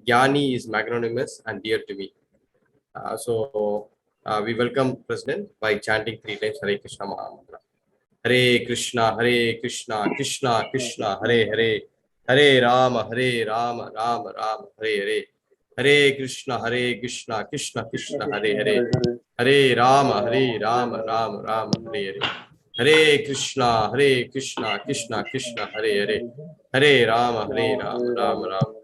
Gyani is magnanimous and dear to me. So we welcome President by chanting 3 times Hare Krishna Mahamantra. Hare Krishna, Krishna Krishna, Hare Rama, Rama Rama, Hare Hare Krishna, Krishna Krishna, Hare Rama, Rama Rama, Hare Krishna, Krishna Krishna, Hare Rama, Rama Rama.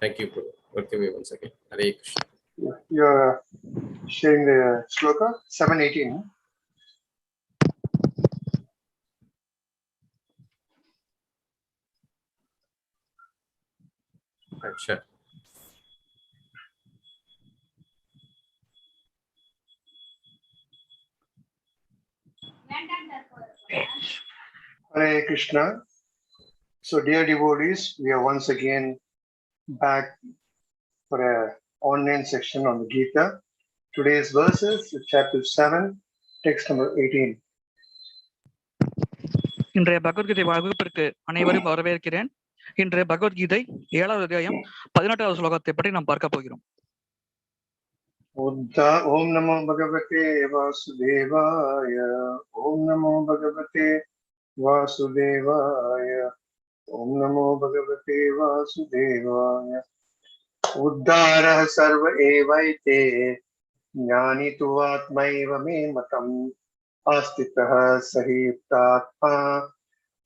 Thank you, Prabhu. Welcome you once again. Hare Krishna. You're sharing the shloka 718. Sure. Hare Krishna. So, dear devotees, we are once again back for an online section on the Gita. Today's verses, chapter 7, text number 18. இன்றைய பகவத்கீதை வகுப்பிற்கு அனைவரும் வரவேற்கிறேன். இன்றைய பகவத்கீதை 7வது அத்தியாயம் 18வது ஸ்லோகத்தை பற்றி நாம் பார்க்க போகிறோம். ஓம் நமோ பகவதே வாசுதேவாய. ஓம் நமோ பகவதே வாசுதேவாய. ஓம் நமோ பகவதே வாசுதேவாய. udārāḥ sarva evaite jñānī tu ātmaiva me matam āsthitaḥ sahi yukta-ātmā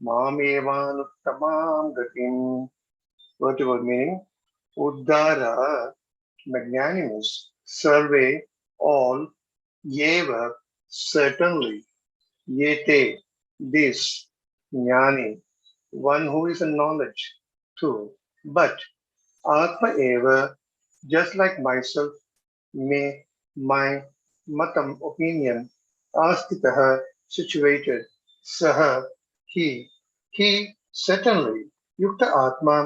mam evānuttamāṁ gatim. Word to word meaning: udārāḥ, magnanimous; sarve, all; eva, certainly; evaite, this; jñānī, one who is in knowledge; too; but ātmaiva, just like myself; may, my; matam, opinion; āsthitaḥ, situated; saha, he; certainly; yukta-ātmā,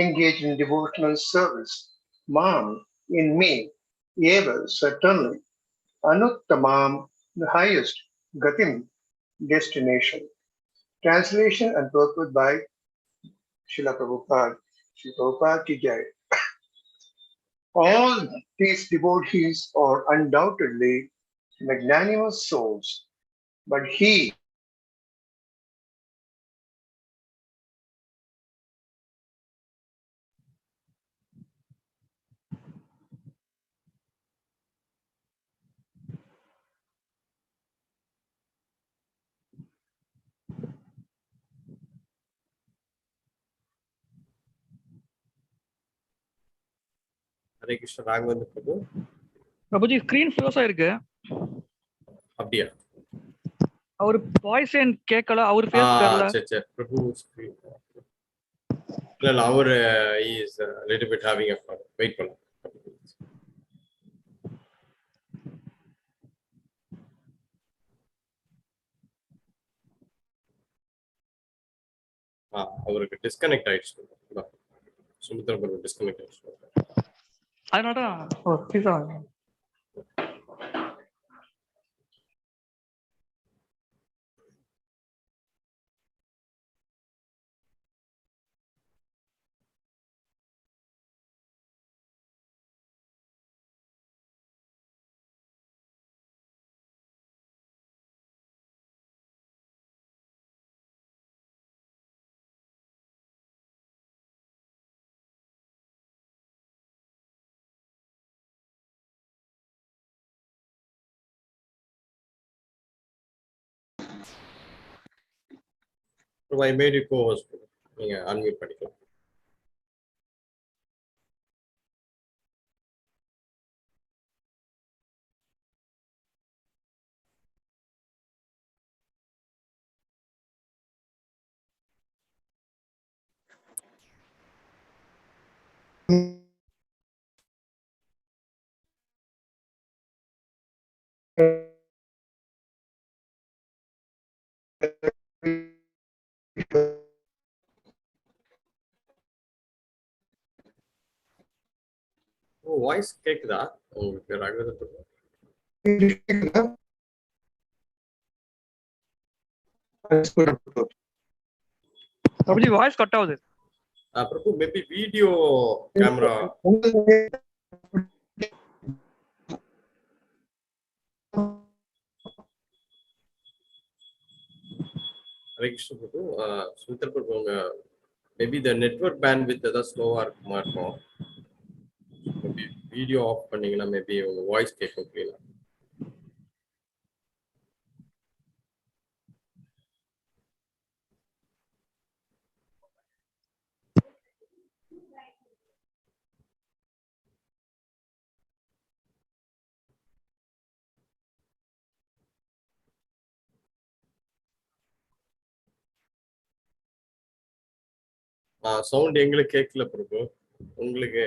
engaged in devotional service; mam, in me; eva, certainly; anuttamām, the highest; gatim, destination. Translation and purport by Srila Prabhupada. Srila Prabhupada ki jai. All these devotees are undoubtedly magnanimous souls, but he Hare Krishna Raghavendra Prabhu. Prabhuji screen close ஆயிருக்கு. அப்படியா? அவர் voice ஏன் கேட்கல? அவர் face தெரியல. சரி Prabhu screen இல்ல அவர் is little bit having a problem. Wait பண்ணலாம். அவருக்கு டிஸ்கனெக்ட் ஆயிடுச்சு. சுமித்ரா பிரபு டிஸ்கனெக்ட் ஆயிடுச்சு. அதனால please I made you co-host. நீங்க அன்மியூட் பண்ணிக்கலாம். வாய்ஸ் கேக்குதா உங்களுக்கு? பிரபுஜி வாய்ஸ் கட் ஆகுது. Prabhu, maybe video camera. Hare Krishna Prabhu, Sumithra Prabhu, maybe the network bandwidth is slower. Maybe video off பண்ணீங்கன்னா maybe உங்க voice கேட்கும் clear. சவுண்ட் எங்களுக்கு கேட்கல பிரபு. உங்களுக்கு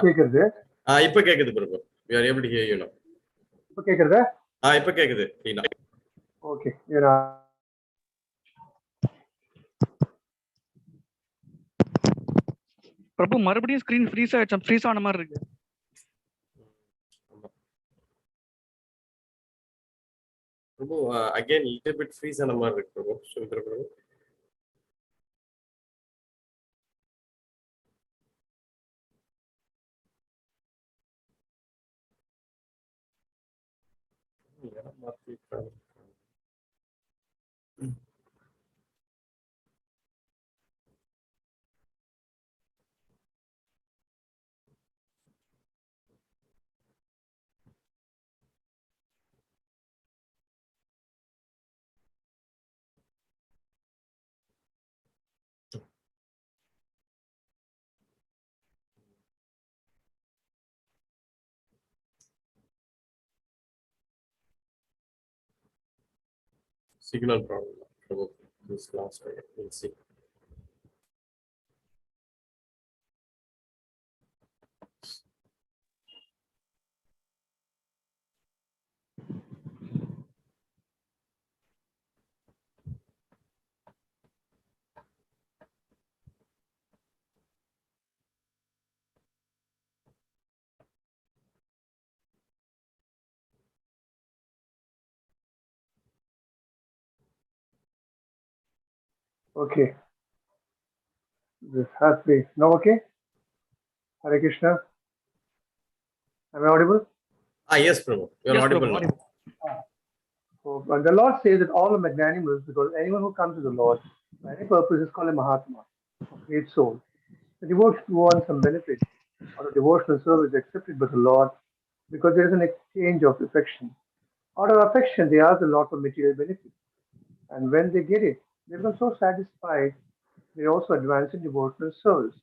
கேக்குது? இப்ப கேக்குது பிரபு. We are able to hear you now. இப்ப கேக்குதா? இப்ப கேக்குது clean. Okay. பிரபு மறுபடியும் ஸ்கிரீன் ஃப்ரீஸ் ஆன மாதிரி இருக்கு. பிரபு again little bit freeze ஆன மாதிரி இருக்கு பிரபு. Sumithra Prabhu. Signal problem. Probably this last time. We'll see. Okay. This has been now okay. Hare Krishna. Am I audible? Yes, Prabhu. You are Yes, audible Prabhu, now. So, and the Lord says that all are magnanimous because anyone who comes to the Lord for any purpose is called a mahātmā, a great soul. The devotees who want some benefit or a devotional service accepted by the Lord because there is an exchange of affection. Out of affection, they ask the Lord for material benefit. And when they get it, they become so satisfied, they also advance in devotional service.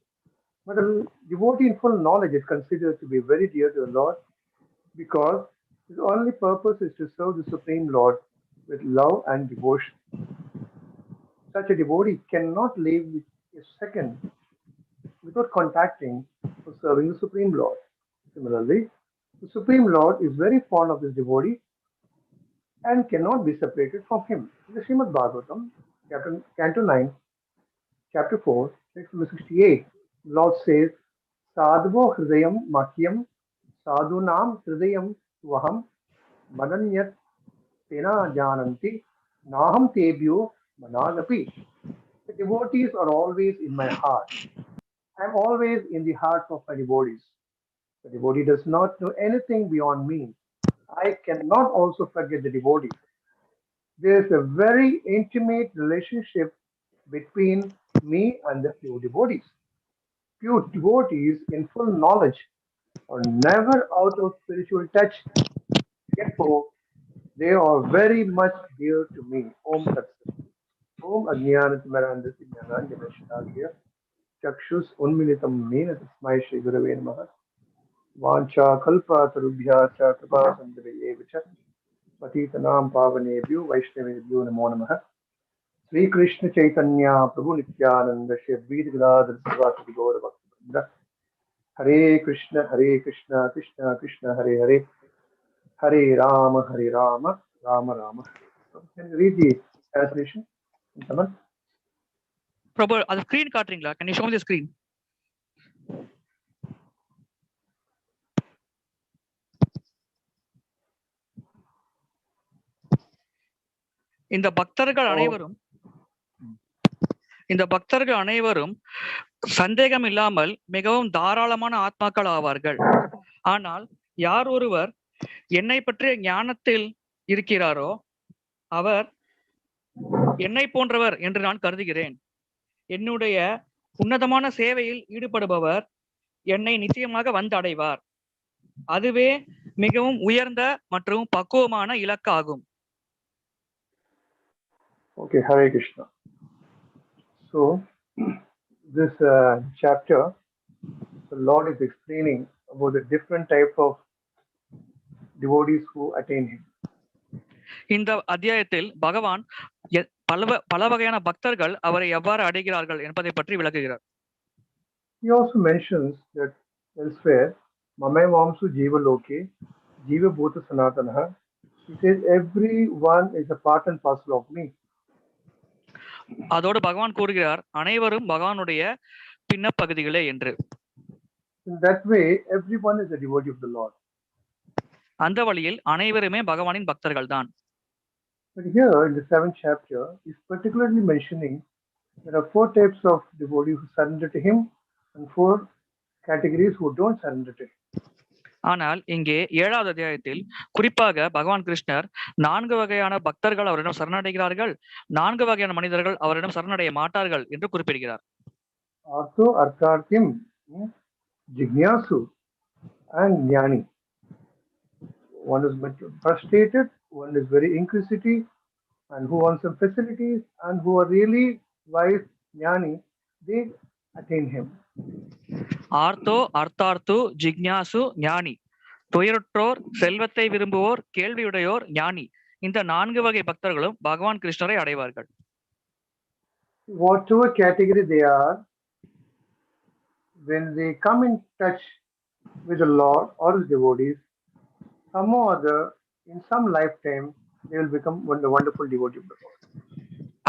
But a devotee in full knowledge is considered to be very dear to the Lord because his only purpose is to serve the Supreme Lord with love and devotion. Such a devotee cannot live a second without contacting or serving the Supreme Lord. Similarly, the Supreme Lord is very fond of his devotee and cannot be separated from him. In the Srimad Bhagavatam, Canto 9, Chapter 4, text number 68, Lord says, Sadhavo hridayam mahyam sadhunam hridayam svaham mananyat tena jananti naham tebhyo managapi. The devotees are always in my heart. I am always in the hearts of my devotees. The devotee does not know anything beyond me. I cannot also forget the devotee. There is a very intimate relationship between me and the pure devotees. Pure devotees in full knowledge are never out of spiritual touch. Therefore, they are very much dear to me. Om Tat Sat. Om Ajnānatimirandasya Jnānānjana Chakshus Unmilitam Mena Tasmai Shri Gurave Namaha. Vancha Kalpa Tarubhya Cha Kripa Sandhave Cha Patitanam Pavanebhyo Vaishnavebhyo Namo Namaha. Sri Krishna Chaitanya Prabhu Nityananda Shri Advaita Gadadhar Sivasati Gaura Bhaktivinoda. Hare Krishna Krishna Krishna Hare Hare, Hare Rama Rama Rama. Can you read the translation? பிரபு அது screen காட்டுறீங்களா? Can you show me the screen? இந்த பக்தர்கள் அனைவரும் சந்தேகம் இல்லாமல் மிகவும் தாராளமான ஆத்மாக்கள் ஆவார்கள். ஆனால் யார் ஒருவர் என்னை பற்றிய ஞானத்தில் இருக்கிறாரோ அவர் என்னை போன்றவர் என்று நான் கருதுகிறேன். என்னுடைய உன்னதமான சேவையில் ஈடுபடுபவர் என்னை நிச்சயமாக வந்து அடைவார். அதுவே மிகவும் உயர்ந்த மற்றும் பக்குவமான இலக்காகும். Okay, Hare Krishna. So, this chapter, the Lord is explaining about the different type of devotees who attain Him. இந்த அத்தியாயத்தில் பகவான் பல வகையான பக்தர்கள் அவரை எவ்வாறு அடைகிறார்கள் என்பதை பற்றி விளக்குகிறார். He also mentions that elsewhere, "Mamai-vamsu jiva loke, jiva bhuta sanatanaha." He says, everyone is a part and parcel of me. அதோடு பகவான் கூறுகிறார், அனைவரும் பகவானுடைய பின்ன பகுதிகளே என்று. In that way, everyone is a devotee of the Lord. அந்த வழியில் அனைவருமே பகவானின் பக்தர்கள் தான். But here in the 7th chapter, he's particularly mentioning there are 4 types of devotees who surrender to him and 4 categories who don't surrender to him. ஆனால் இங்கே 7வது அத்தியாயத்தில் குறிப்பாக பகவான் கிருஷ்ணர் 4 வகையான பக்தர்கள் அவரிடம் சரணடைகிறார்கள், 4 வகையான மனிதர்கள் அவரிடம் சரணடைய மாட்டார்கள் என்று குறிப்பிடுகிறார். Artho arthartim, jñāsu and jñānī. One is frustrated, one is very inquisitive, and who wants some facilities, and who are really wise jñānī, they attain him. ஆர்த்தோ அர்த்தார்த்து ஜிக்ஞாசு ஞானி, துயருற்றோர், செல்வத்தை விரும்புவோர், கேள்வியுடையோர் ஞானி. இந்த 4 வகை பக்தர்களும் பகவான் கிருஷ்ணரை அடைவார்கள். Whatever category they are, when they come in touch with the Lord or the devotees, some or other, in some lifetime, they will become the wonderful devotee of the Lord.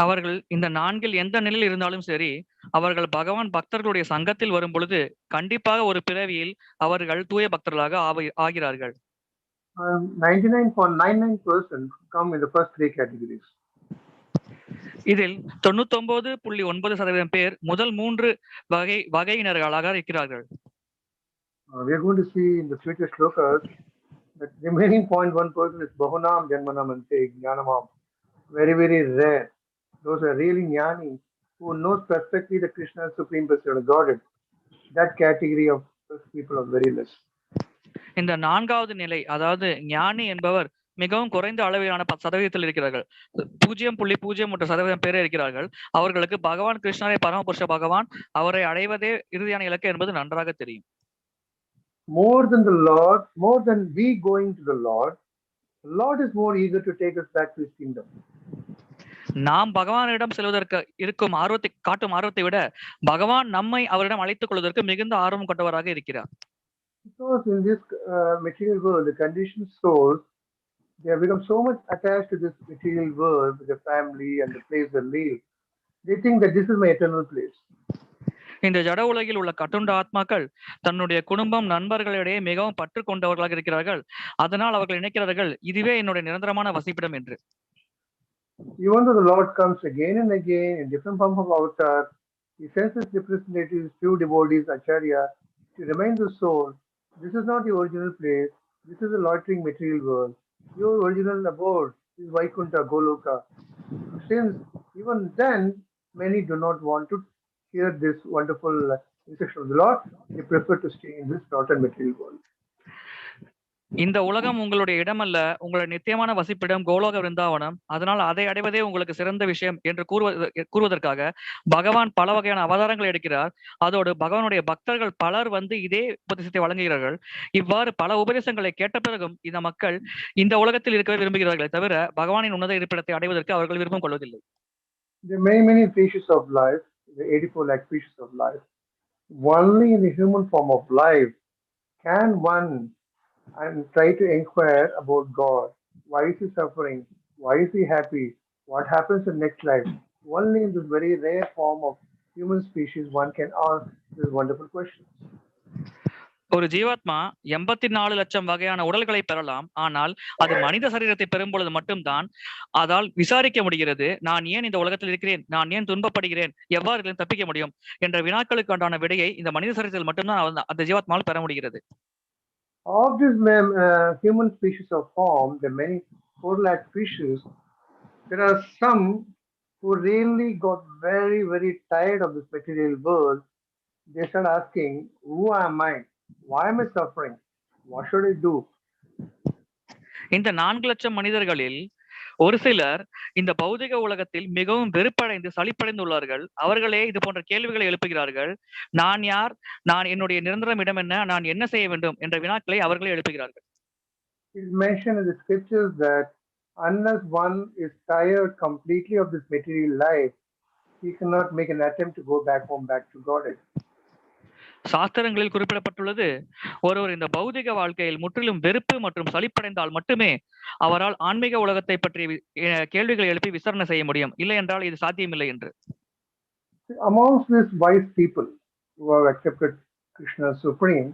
அவர்கள் இந்த 4 எந்த நிலையில் இருந்தாலும் சரி, அவர்கள் பகவான் பக்தர்களுடைய சங்கத்தில் வரும் பொழுது கண்டிப்பாக ஒரு பிறவியில் அவர்கள் தூய பக்தர்களாக ஆகிறார்கள். 99.99% come in the first 3 categories. இதில் 99.9% பேர் முதல் 3 வகையினர்களாக இருக்கிறார்கள். We are going to see in the future shlokas that remaining 0.1% is bahunam janmanam and jnānamām. Very, very rare. Those are really jñānī who knows perfectly the Krishna Supreme Personality of Godhead. That category of people are very less. இந்த 4வது நிலை, அதாவது ஞானி என்பவர் மிகவும் குறைந்த அளவிலான சதவீதத்தில் இருக்கிறார்கள். 0.01% பேரே இருக்கிறார்கள். அவர்களுக்கு பகவான் கிருஷ்ணரை பரமபுருஷ பகவான் அவரை அடைவதே இறுதியான இலக்கு என்பது நன்றாக தெரியும். More than the Lord, more than we going to the Lord is more eager to take us back to His kingdom. நாம் பகவானிடம் செல்வதற்கு இருக்கும் காட்டும் ஆர்வத்தை விட பகவான் நம்மை அவரிடம் அழைத்துக் கொள்வதற்கு மிகுந்த ஆர்வம் கொண்டவராக இருக்கிறார். Because in this material world, the conditioned souls, they have become so much attached to this material world, with their family and the place they live. They think that this is my eternal place. இந்த ஜட உலகில் உள்ள கட்டுண்ட ஆத்மாக்கள் தன்னுடைய குடும்பம், நண்பர்களிடையே மிகவும் பற்று கொண்டவர்களாக இருக்கிறார்கள். அதனால் அவர்கள் நினைக்கிறார்கள், இதுவே என்னுடைய நிரந்தரமான வசிப்பிடம் என்று. Even though the Lord comes again and again in different forms of avatar, He sends His representatives, few devotees, acharya, to remind the soul, this is not your original place, this is a loitering material world. Your original abode is Vaikuntha, Goloka. Since even then, many do not want to hear this wonderful instruction of the Lord, they prefer to stay in this rotten material world. இந்த உலகம் உங்களுடைய இடமல்ல, உங்களுடைய நித்தியமான வசிப்பிடம் கோலோக விருந்தாவனம். அதனால் அதை அடைவதே உங்களுக்கு சிறந்த விஷயம் என்று கூறுவதற்காக பகவான் பல வகையான அவதாரங்கள் எடுக்கிறார். அதோடு பகவானுடைய பக்தர்கள் பலர் வந்து இதே உபதேசத்தை வழங்குகிறார்கள். இவ்வாறு பல உபதேசங்களை கேட்ட பிறகும் இந்த மக்கள் இந்த உலகத்தில் இருக்கவே விரும்புகிறார்களே தவிர பகவானின் உன்னத இருப்பிடத்தை அடைவதற்கு அவர்கள் விருப்பம் கொள்வதில்லை. There are many species of life, the 84 lakh species of life. Only in the human form of life can one and try to inquire about God. Why is He suffering? Why is He happy? What happens in next life? Only in this very rare form of human species one can ask these wonderful questions. ஒரு ஜீவாத்மா 84 லட்சம் வகையான உடல்களை பெறலாம். ஆனால் அது மனித சரீரத்தை பெறும் பொழுது மட்டும்தான் அதால் விசாரிக்க முடிகிறது, நான் ஏன் இந்த உலகத்தில் இருக்கிறேன், நான் ஏன் துன்பப்படுகிறேன், எவ்வாறு இதிலிருந்து தப்பிக்க முடியும் என்ற வினாக்களுக்கான விடையை இந்த மனித சரீரத்தில் மட்டும்தான் அந்த ஜீவாத்மாவால் பெற முடிகிறது. Of this human species of form, the many 4 lakh species, there are some who really got very, very tired of this material world. They start asking, who am I? Why am I suffering? What should I do? இந்த 4 லட்சம் மனிதர்களில் ஒரு சிலர் இந்த பௌதிக உலகத்தில் மிகவும் வெறுப்படைந்து சலிப்படைந்துள்ளார்கள். அவர்களே இது போன்ற கேள்விகளை எழுப்புகிறார்கள். நான் யார், நான் என்னுடைய நிரந்தரம் இடம் என்ன, நான் என்ன செய்ய வேண்டும் என்ற வினாக்களை அவர்களே எழுப்புகிறார்கள். It is mentioned in the scriptures that unless one is tired completely of this material life, he cannot make an attempt to go back home, back to God. சாஸ்திரங்களில் குறிப்பிடப்பட்டுள்ளது, ஒருவர் இந்த பௌதிக வாழ்க்கையில் முற்றிலும் வெறுப்பு மற்றும் சலிப்படைந்தால் மட்டுமே அவரால் ஆன்மீக உலகத்தை பற்றிய கேள்விகளை எழுப்பி விசாரணை செய்ய முடியும், இல்லை என்றால் இது சாத்தியமில்லை என்று. Amongst these wise people who have accepted Krishna Supreme,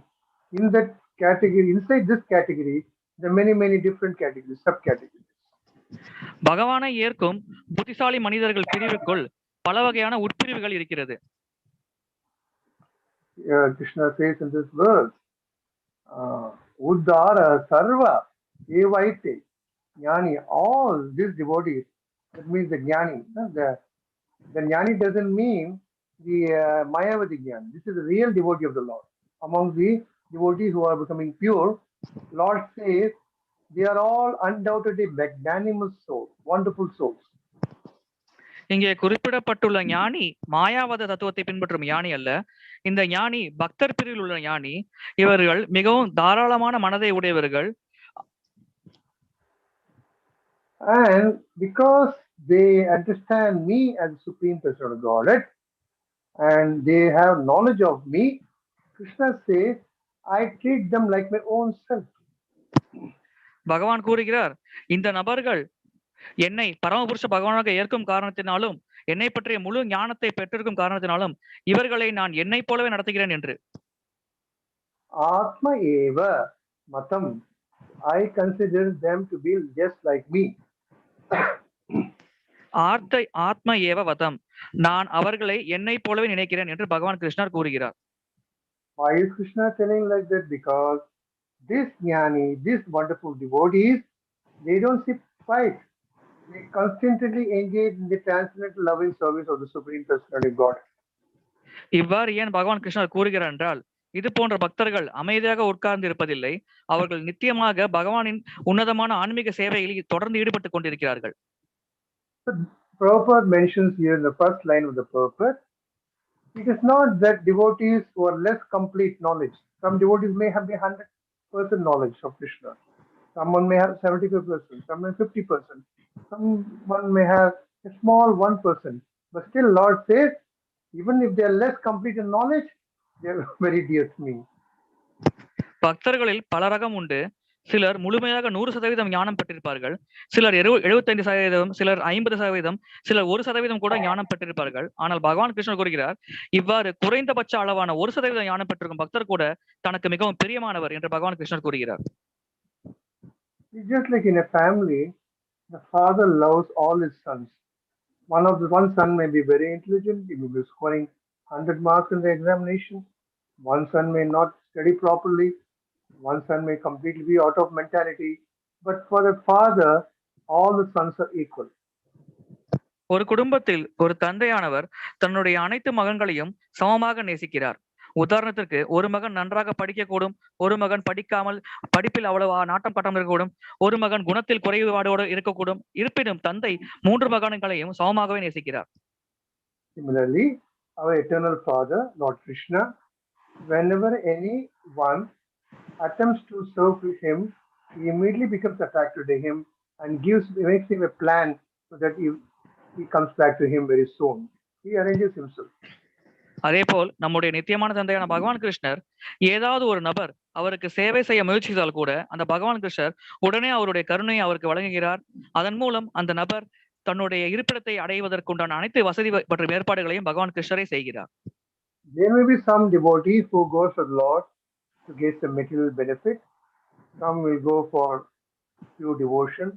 in that category, inside this category, there are many different categories, subcategories. பகவானை ஏற்கும் புத்திசாலி மனிதர்கள் பிரிவுக்குள் பல வகையான உட்பிரிவுகள் இருக்கிறது. Krishna says in this verse, udārāḥ, sarva, evaite, jñānī, all these devotees, that means the jñānī. The jñānī doesn't mean the mayavadi jñānī. This is the real devotee of the Lord. Among the devotees who are becoming pure, Lord says they are all undoubtedly magnanimous souls, wonderful souls. இங்கே குறிப்பிடப்பட்டுள்ள ஞானி மாயாவாத தத்துவத்தை பின்பற்றும் ஞானி அல்ல. இந்த ஞானி பக்தர் பிரிவில் உள்ள ஞானி. இவர்கள் மிகவும் தாராளமான மனதை உடையவர்கள். And because they understand me as the Supreme Person of Godhead and they have knowledge of me, Krishna says, I treat them like my own self. பகவான் கூறுகிறார், இந்த நபர்கள் என்னை பரமபுருஷ பகவானாக ஏற்கும் காரணத்தினாலும் என்னை பற்றிய முழு ஞானத்தை பெற்றிருக்கும் காரணத்தினாலும் இவர்களை நான் என்னை போலவே நடத்துகிறேன் என்று. ātmaiva, matam. I consider them to be just like me. ātmaiva vatam. நான் அவர்களை என்னை போலவே நினைக்கிறேன் என்று பகவான் கிருஷ்ணர் கூறுகிறார். Why is Krishna telling like that? Because this jñānī, these wonderful devotees, they don't sit quiet. They constantly engage in the transcendental loving service of the Supreme Personality of God. இவ்வாறு ஏன் பகவான் கிருஷ்ணர் கூறுகிறார் என்றால், இது போன்ற பக்தர்கள் அமைதியாக உட்கார்ந்து இருப்பதில்லை. அவர்கள் நித்தியமாக பகவானின் உன்னதமான ஆன்மீக சேவையில் தொடர்ந்து ஈடுபட்டுக் கொண்டிருக்கிறார்கள். Purport mentions here in the first line of the purport, it is not that devotees who are less complete knowledge. Some devotees may have 100% knowledge of Krishna. Someone may have 75%, someone 50%. Someone may have a small 1%. But still Lord says, even if they are less complete in knowledge, they are very dear to me. பக்தர்களில் பல ரகம் உண்டு. சிலர் முழுமையாக 100% ஞானம் பெற்றிருப்பார்கள், சிலர் 75%, சிலர் 50%, சிலர் 1% கூட ஞானம் பெற்றிருப்பார்கள். ஆனால் பகவான் கிருஷ்ணர் கூறுகிறார், இவ்வாறு குறைந்தபட்ச அளவான 1% ஞானம் பெற்றிருக்கும் பக்தர் கூட தனக்கு மிகவும் பிரியமானவர் என்று பகவான் கிருஷ்ணர் கூறுகிறார். Just like in a family, the father loves all his sons. One son may be very intelligent, he may be scoring 100 marks in the examination. One son may not study properly. One son may completely be out of mentality. But for the father, all the sons are equal. ஒரு குடும்பத்தில் ஒரு தந்தையானவர் தன்னுடைய அனைத்து மகன்களையும் சமமாக நேசிக்கிறார். உதாரணத்திற்கு, ஒரு மகன் நன்றாக படிக்கக்கூடும், ஒரு மகன் படிக்காமல் படிப்பில் அவ்வளவா நாட்டம் காட்டாமல் இருக்கக்கூடும், ஒரு மகன் குணத்தில் குறைபாடோடு இருக்கக்கூடும். இருப்பினும் தந்தை 3 மகன்களையும் சமமாகவே நேசிக்கிறார். Similarly, our eternal Father, Lord Krishna, whenever anyone attempts to serve him, he immediately becomes attracted to him and makes him a plan so that he comes back to him very soon. He arranges himself. அதேபோல் நம்முடைய நித்தியமான தந்தையான பகவான் கிருஷ்ணர் ஏதாவது ஒரு நபர் அவருக்கு சேவை செய்ய முயற்சித்தால் கூட அந்த பகவான் கிருஷ்ணர் உடனே அவருடைய கருணையை அவருக்கு வழங்குகிறார். அதன் மூலம் அந்த நபர் தன்னுடைய இருப்பிடத்தை அடைவதற்குண்டான அனைத்து வசதி மற்றும் ஏற்பாடுகளையும் பகவான் கிருஷ்ணரே செய்கிறார். There may be some devotee who goes to the Lord to get some material benefit. Some will go for pure devotion.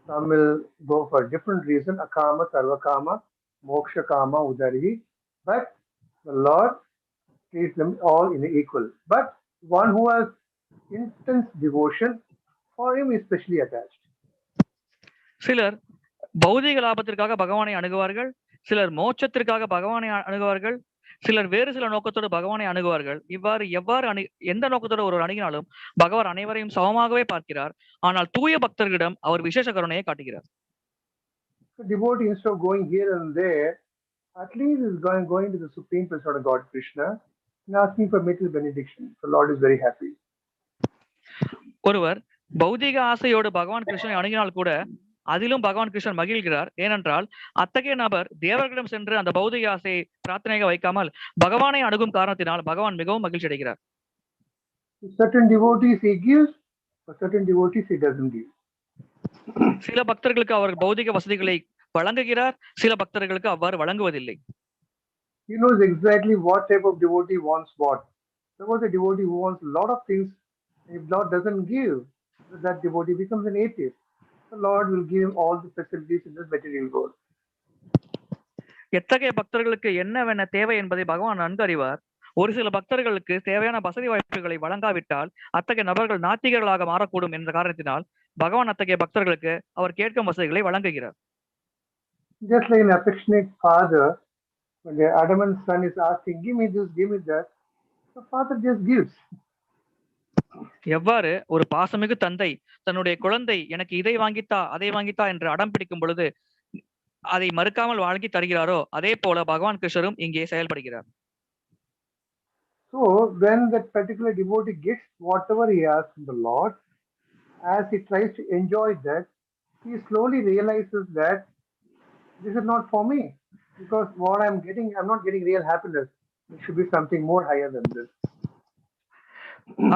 Some will go for different reason, akama, sarva kama, moksha kama, udārāḥ. But the Lord treats them all in equal. But one who has intense devotion, for him is specially attached. சிலர் பௌதிக லாபத்திற்காக பகவானை அணுகுவார்கள், சிலர் மோட்சத்திற்காக பகவானை அணுகுவார்கள், சிலர் வேறு சில நோக்கத்தோடு பகவானை அணுகுவார்கள். இவ்வாறு எந்த நோக்கத்தோடு ஒருவர் அணுகினாலும் பகவான் அனைவரையும் சமமாகவே பார்க்கிறார். ஆனால் தூய பக்தர்களிடம் அவர் விசேஷ கருணையை காட்டுகிறார். So devotee, instead of going here and there, at least is going to the Supreme Personality of God Krishna and asking for material benediction. The Lord is very happy. ஒருவர் பௌதிக ஆசையோடு பகவான் கிருஷ்ணனை அணுகினால் கூட அதிலும் பகவான் கிருஷ்ணன் மகிழ்கிறார். ஏனென்றால் அத்தகைய நபர் தேவர்களிடம் சென்று அந்த பௌதிக ஆசையை பிரார்த்தனையாக வைக்காமல் பகவானை அணுகும் காரணத்தினால் பகவான் மிகவும் மகிழ்ச்சி அடைகிறார். Certain devotees he gives, for certain devotees he doesn't give. சில பக்தர்களுக்கு அவர் பௌதிக வசதிகளை வழங்குகிறார், சில பக்தர்களுக்கு அவ்வாறு வழங்குவதில்லை. He knows exactly what type of devotee wants what. Suppose a devotee who wants a lot of things, if Lord doesn't give, that devotee becomes an atheist. The Lord will give him all the facilities in this material world. எத்தகைய பக்தர்களுக்கு என்னவென்ன தேவை என்பதை பகவான் நன்கு அறிவார். ஒரு சில பக்தர்களுக்கு தேவையான வசதி வாய்ப்புகளை வழங்காவிட்டால் அத்தகைய நபர்கள் நாத்திகர்களாக மாறக்கூடும் என்ற காரணத்தினால் பகவான் அத்தகைய பக்தர்களுக்கு அவர் கேட்கும் வசதிகளை வழங்குகிறார். Just like an affectionate father, when the adamant son is asking, give me this, give me that, the father just gives. எவ்வாறு ஒரு பாசமிகு தந்தை தன்னுடைய குழந்தை எனக்கு இதை வாங்கித்தா அதை வாங்கித்தா என்று அடம் பிடிக்கும் பொழுது அதை மறுக்காமல் வாங்கி தருகிறாரோ அதே போல பகவான் கிருஷ்ணரும் இங்கே செயல்படுகிறார். So when that particular devotee gets whatever he asks from the Lord, as he tries to enjoy that, he slowly realizes that this is not for me, because what I'm getting, I'm not getting real happiness. It should be something more higher than this.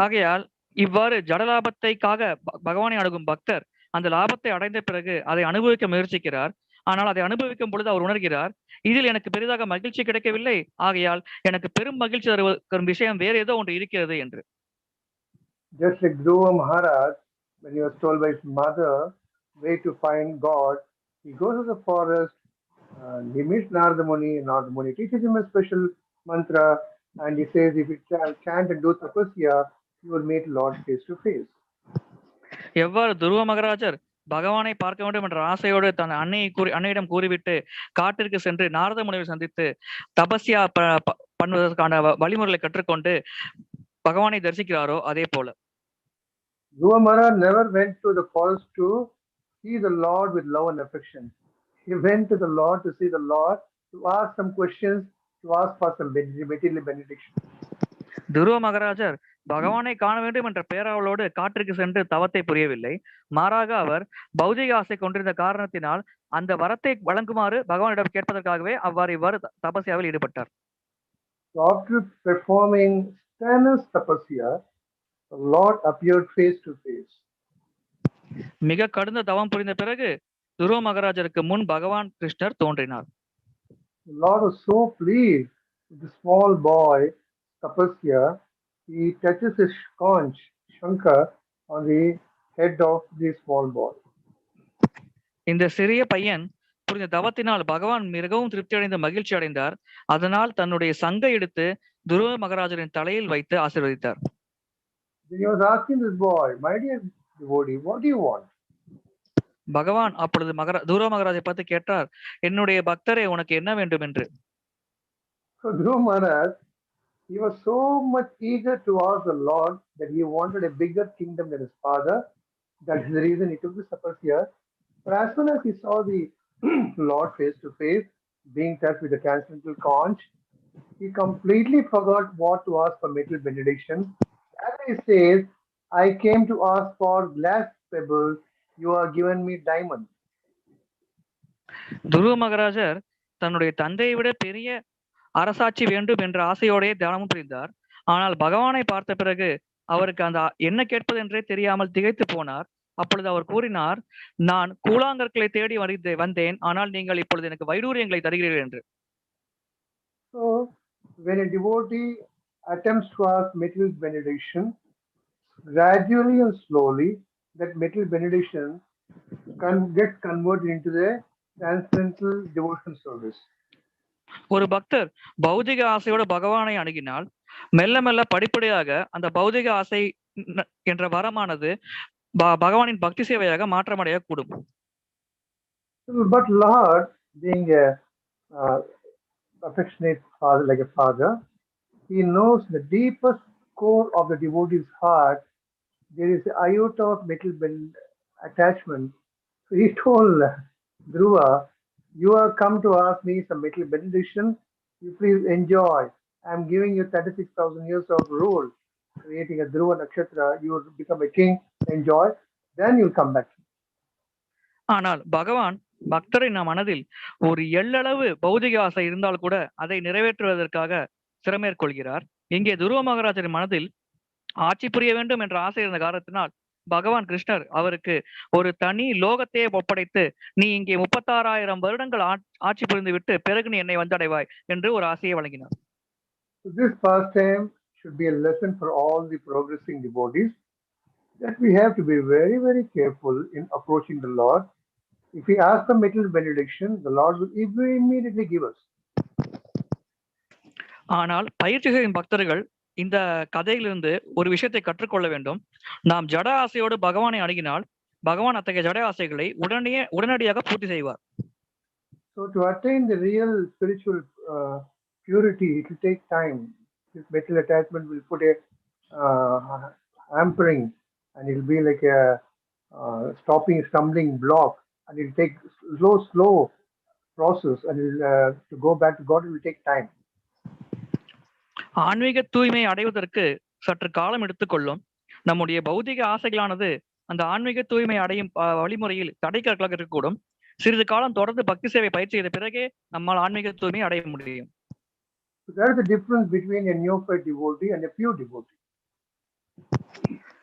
ஆகையால் இவ்வாறு ஜடலாபத்தைக்காக பகவானை அணுகும் பக்தர் அந்த லாபத்தை அடைந்த பிறகு அதை அனுபவிக்க முயற்சிக்கிறார். ஆனால் அதை அனுபவிக்கும் பொழுது அவர் உணர்கிறார், இதில் எனக்கு பெரிதாக மகிழ்ச்சி கிடைக்கவில்லை, ஆகையால் எனக்கு பெரும் மகிழ்ச்சி தரும் விஷயம் வேறு ஏதோ ஒன்று இருக்கிறது என்று. Just like Dhruva Maharaj, when he was told by his mother where to find God, he goes to the forest and he meets Narada Muni. Narada Muni teaches him a special mantra, and he says, if you chant and do tapasya, you will meet Lord face to face. எவ்வாறு துருவ மகாராஜர் பகவானை பார்க்க வேண்டும் என்ற ஆசையோடு தன் அன்னையிடம் கூறிவிட்டு காட்டிற்கு சென்று நாரத முனிவை சந்தித்து தபஸ்யா பண்ணுவதற்கான வழிமுறைகளை கற்றுக்கொண்டு பகவானை தரிசிக்கிறாரோ அதே போல Dhruva Maharaj never went to the forest to see the Lord with love and affection. He went to the Lord to see the Lord, to ask some questions, to ask for some material benediction. துருவ மகாராஜர் பகவானை காண வேண்டும் என்ற பேராவலோடு காட்டிற்கு சென்று தவத்தை புரியவில்லை. மாறாக அவர் பௌதிக ஆசை கொண்டிருந்த காரணத்தினால் அந்த வரத்தை வழங்குமாறு பகவானிடம் கேட்பதற்காகவே இவ்வாறு தபஸ்யாவில் ஈடுபட்டார். After performing strenuous tapasya, the Lord appeared face to face. மிக கடுந்த தவம் புரிந்த பிறகு துருவ மகாராஜருக்கு முன் பகவான் கிருஷ்ணர் தோன்றினார். The Lord was so pleased with the small boy tapasya. He touches his conch, Shankar, on the head of the small boy. இந்த சிறிய பையன் புரிந்த தவத்தினால் பகவான் மிகவும் திருப்தி அடைந்த மகிழ்ச்சி அடைந்தார். அதனால் தன்னுடைய சங்கை எடுத்து துருவ மகாராஜரின் தலையில் வைத்து ஆசீர்வதித்தார். He was asking this boy, my dear devotee, what do you want? பகவான் அப்பொழுது துருவ மகாராஜை பார்த்து கேட்டார், என்னுடைய பக்தரே உனக்கு என்ன வேண்டும் என்று. So Dhruva Maharaj, he was so much eager to ask the Lord that he wanted a bigger kingdom than his father. That is the reason he took this tapasya. But as soon as he saw the Lord face to face, being touched with the transcendental conch, he completely forgot what to ask for material benediction. As he says, I came to ask for glass pebbles, you are given me diamond. துருவ மகாராஜர் தன்னுடைய தந்தையை விட பெரிய அரசாட்சி வேண்டும் என்ற ஆசையோடைய தியானமும் புரிந்தார். ஆனால் பகவானை பார்த்த பிறகு அவருக்கு அந்த என்ன கேட்பது என்றே தெரியாமல் திகைத்து போனார். அப்பொழுது அவர் கூறினார், நான் கூழாங்கற்களை தேடி வந்தேன், ஆனால் நீங்கள் இப்பொழுது எனக்கு வைடூரியங்களை தருகிறீர்கள் என்று. So when a devotee attempts to ask material benediction, gradually and slowly, that material benediction gets converted into the transcendental devotional service. ஒரு பக்தர் பௌதிக ஆசையோட பகவானை அணுகினால் மெல்ல மெல்ல படிப்படியாக அந்த பௌதிக ஆசை என்ற வரமானது பகவானின் பக்தி சேவையாக மாற்றமடைய கூடும். But Lord, being a affectionate father, like a father, he knows the deepest core of the devotee's heart. There is an iota of material attachment. So he told Dhruva, you have come to ask me some material benediction. You please enjoy. I am giving you 36,000 years of rule, creating a Dhruva nakshatra. You will become a king. Enjoy. Then you will come back. ஆனால் பகவான் பக்தரின் மனதில் ஒரு எள்ளளவு பௌதிக ஆசை இருந்தால் கூட அதை நிறைவேற்றுவதற்காக சிரமேற்கொள்கிறார். இங்கே துருவ மகாராஜரின் மனதில் ஆட்சி புரிய வேண்டும் என்ற ஆசை இருந்த காரணத்தினால் பகவான் கிருஷ்ணர் அவருக்கு ஒரு தனி லோகத்தையே ஒப்படைத்து, நீ இங்கே 36,000 வருடங்கள் ஆட்சி புரிந்து விட்டு பிறகு நீ என்னை வந்தடைவாய் என்று ஒரு ஆசையை வழங்கினார். This pastime should be a lesson for all the progressing devotees, that we have to be very, very careful in approaching the Lord. If we ask for material benediction, the Lord will immediately give us. ஆனால் பயிற்சி செய்யும் பக்தர்கள் இந்த கதையிலிருந்து ஒரு விஷயத்தை கற்றுக்கொள்ள வேண்டும். நாம் ஜட ஆசையோடு பகவானை அணுகினால் பகவான் அத்தகைய ஜட ஆசைகளை உடனடியாக பூர்த்தி செய்வார். So to attain the real spiritual purity, it will take time. This material attachment will put a hampering, and it will be like a stumbling block, and it will take slow process, and to go back to God, it will take time. ஆன்மீக தூய்மை அடைவதற்கு சற்று காலம் எடுத்துக்கொள்ளும். நம்முடைய பௌதிக ஆசைகளானது அந்த ஆன்மீக தூய்மை அடையும் வழிமுறையில் தடைக்கற்களாக இருக்கக்கூடும். சிறிது காலம் தொடர்ந்து பக்தி சேவை பயிற்சி செய்த பிறகே நம்மால் ஆன்மீக தூய்மை அடைய முடியும். There is a difference between a neophyte devotee and a pure devotee.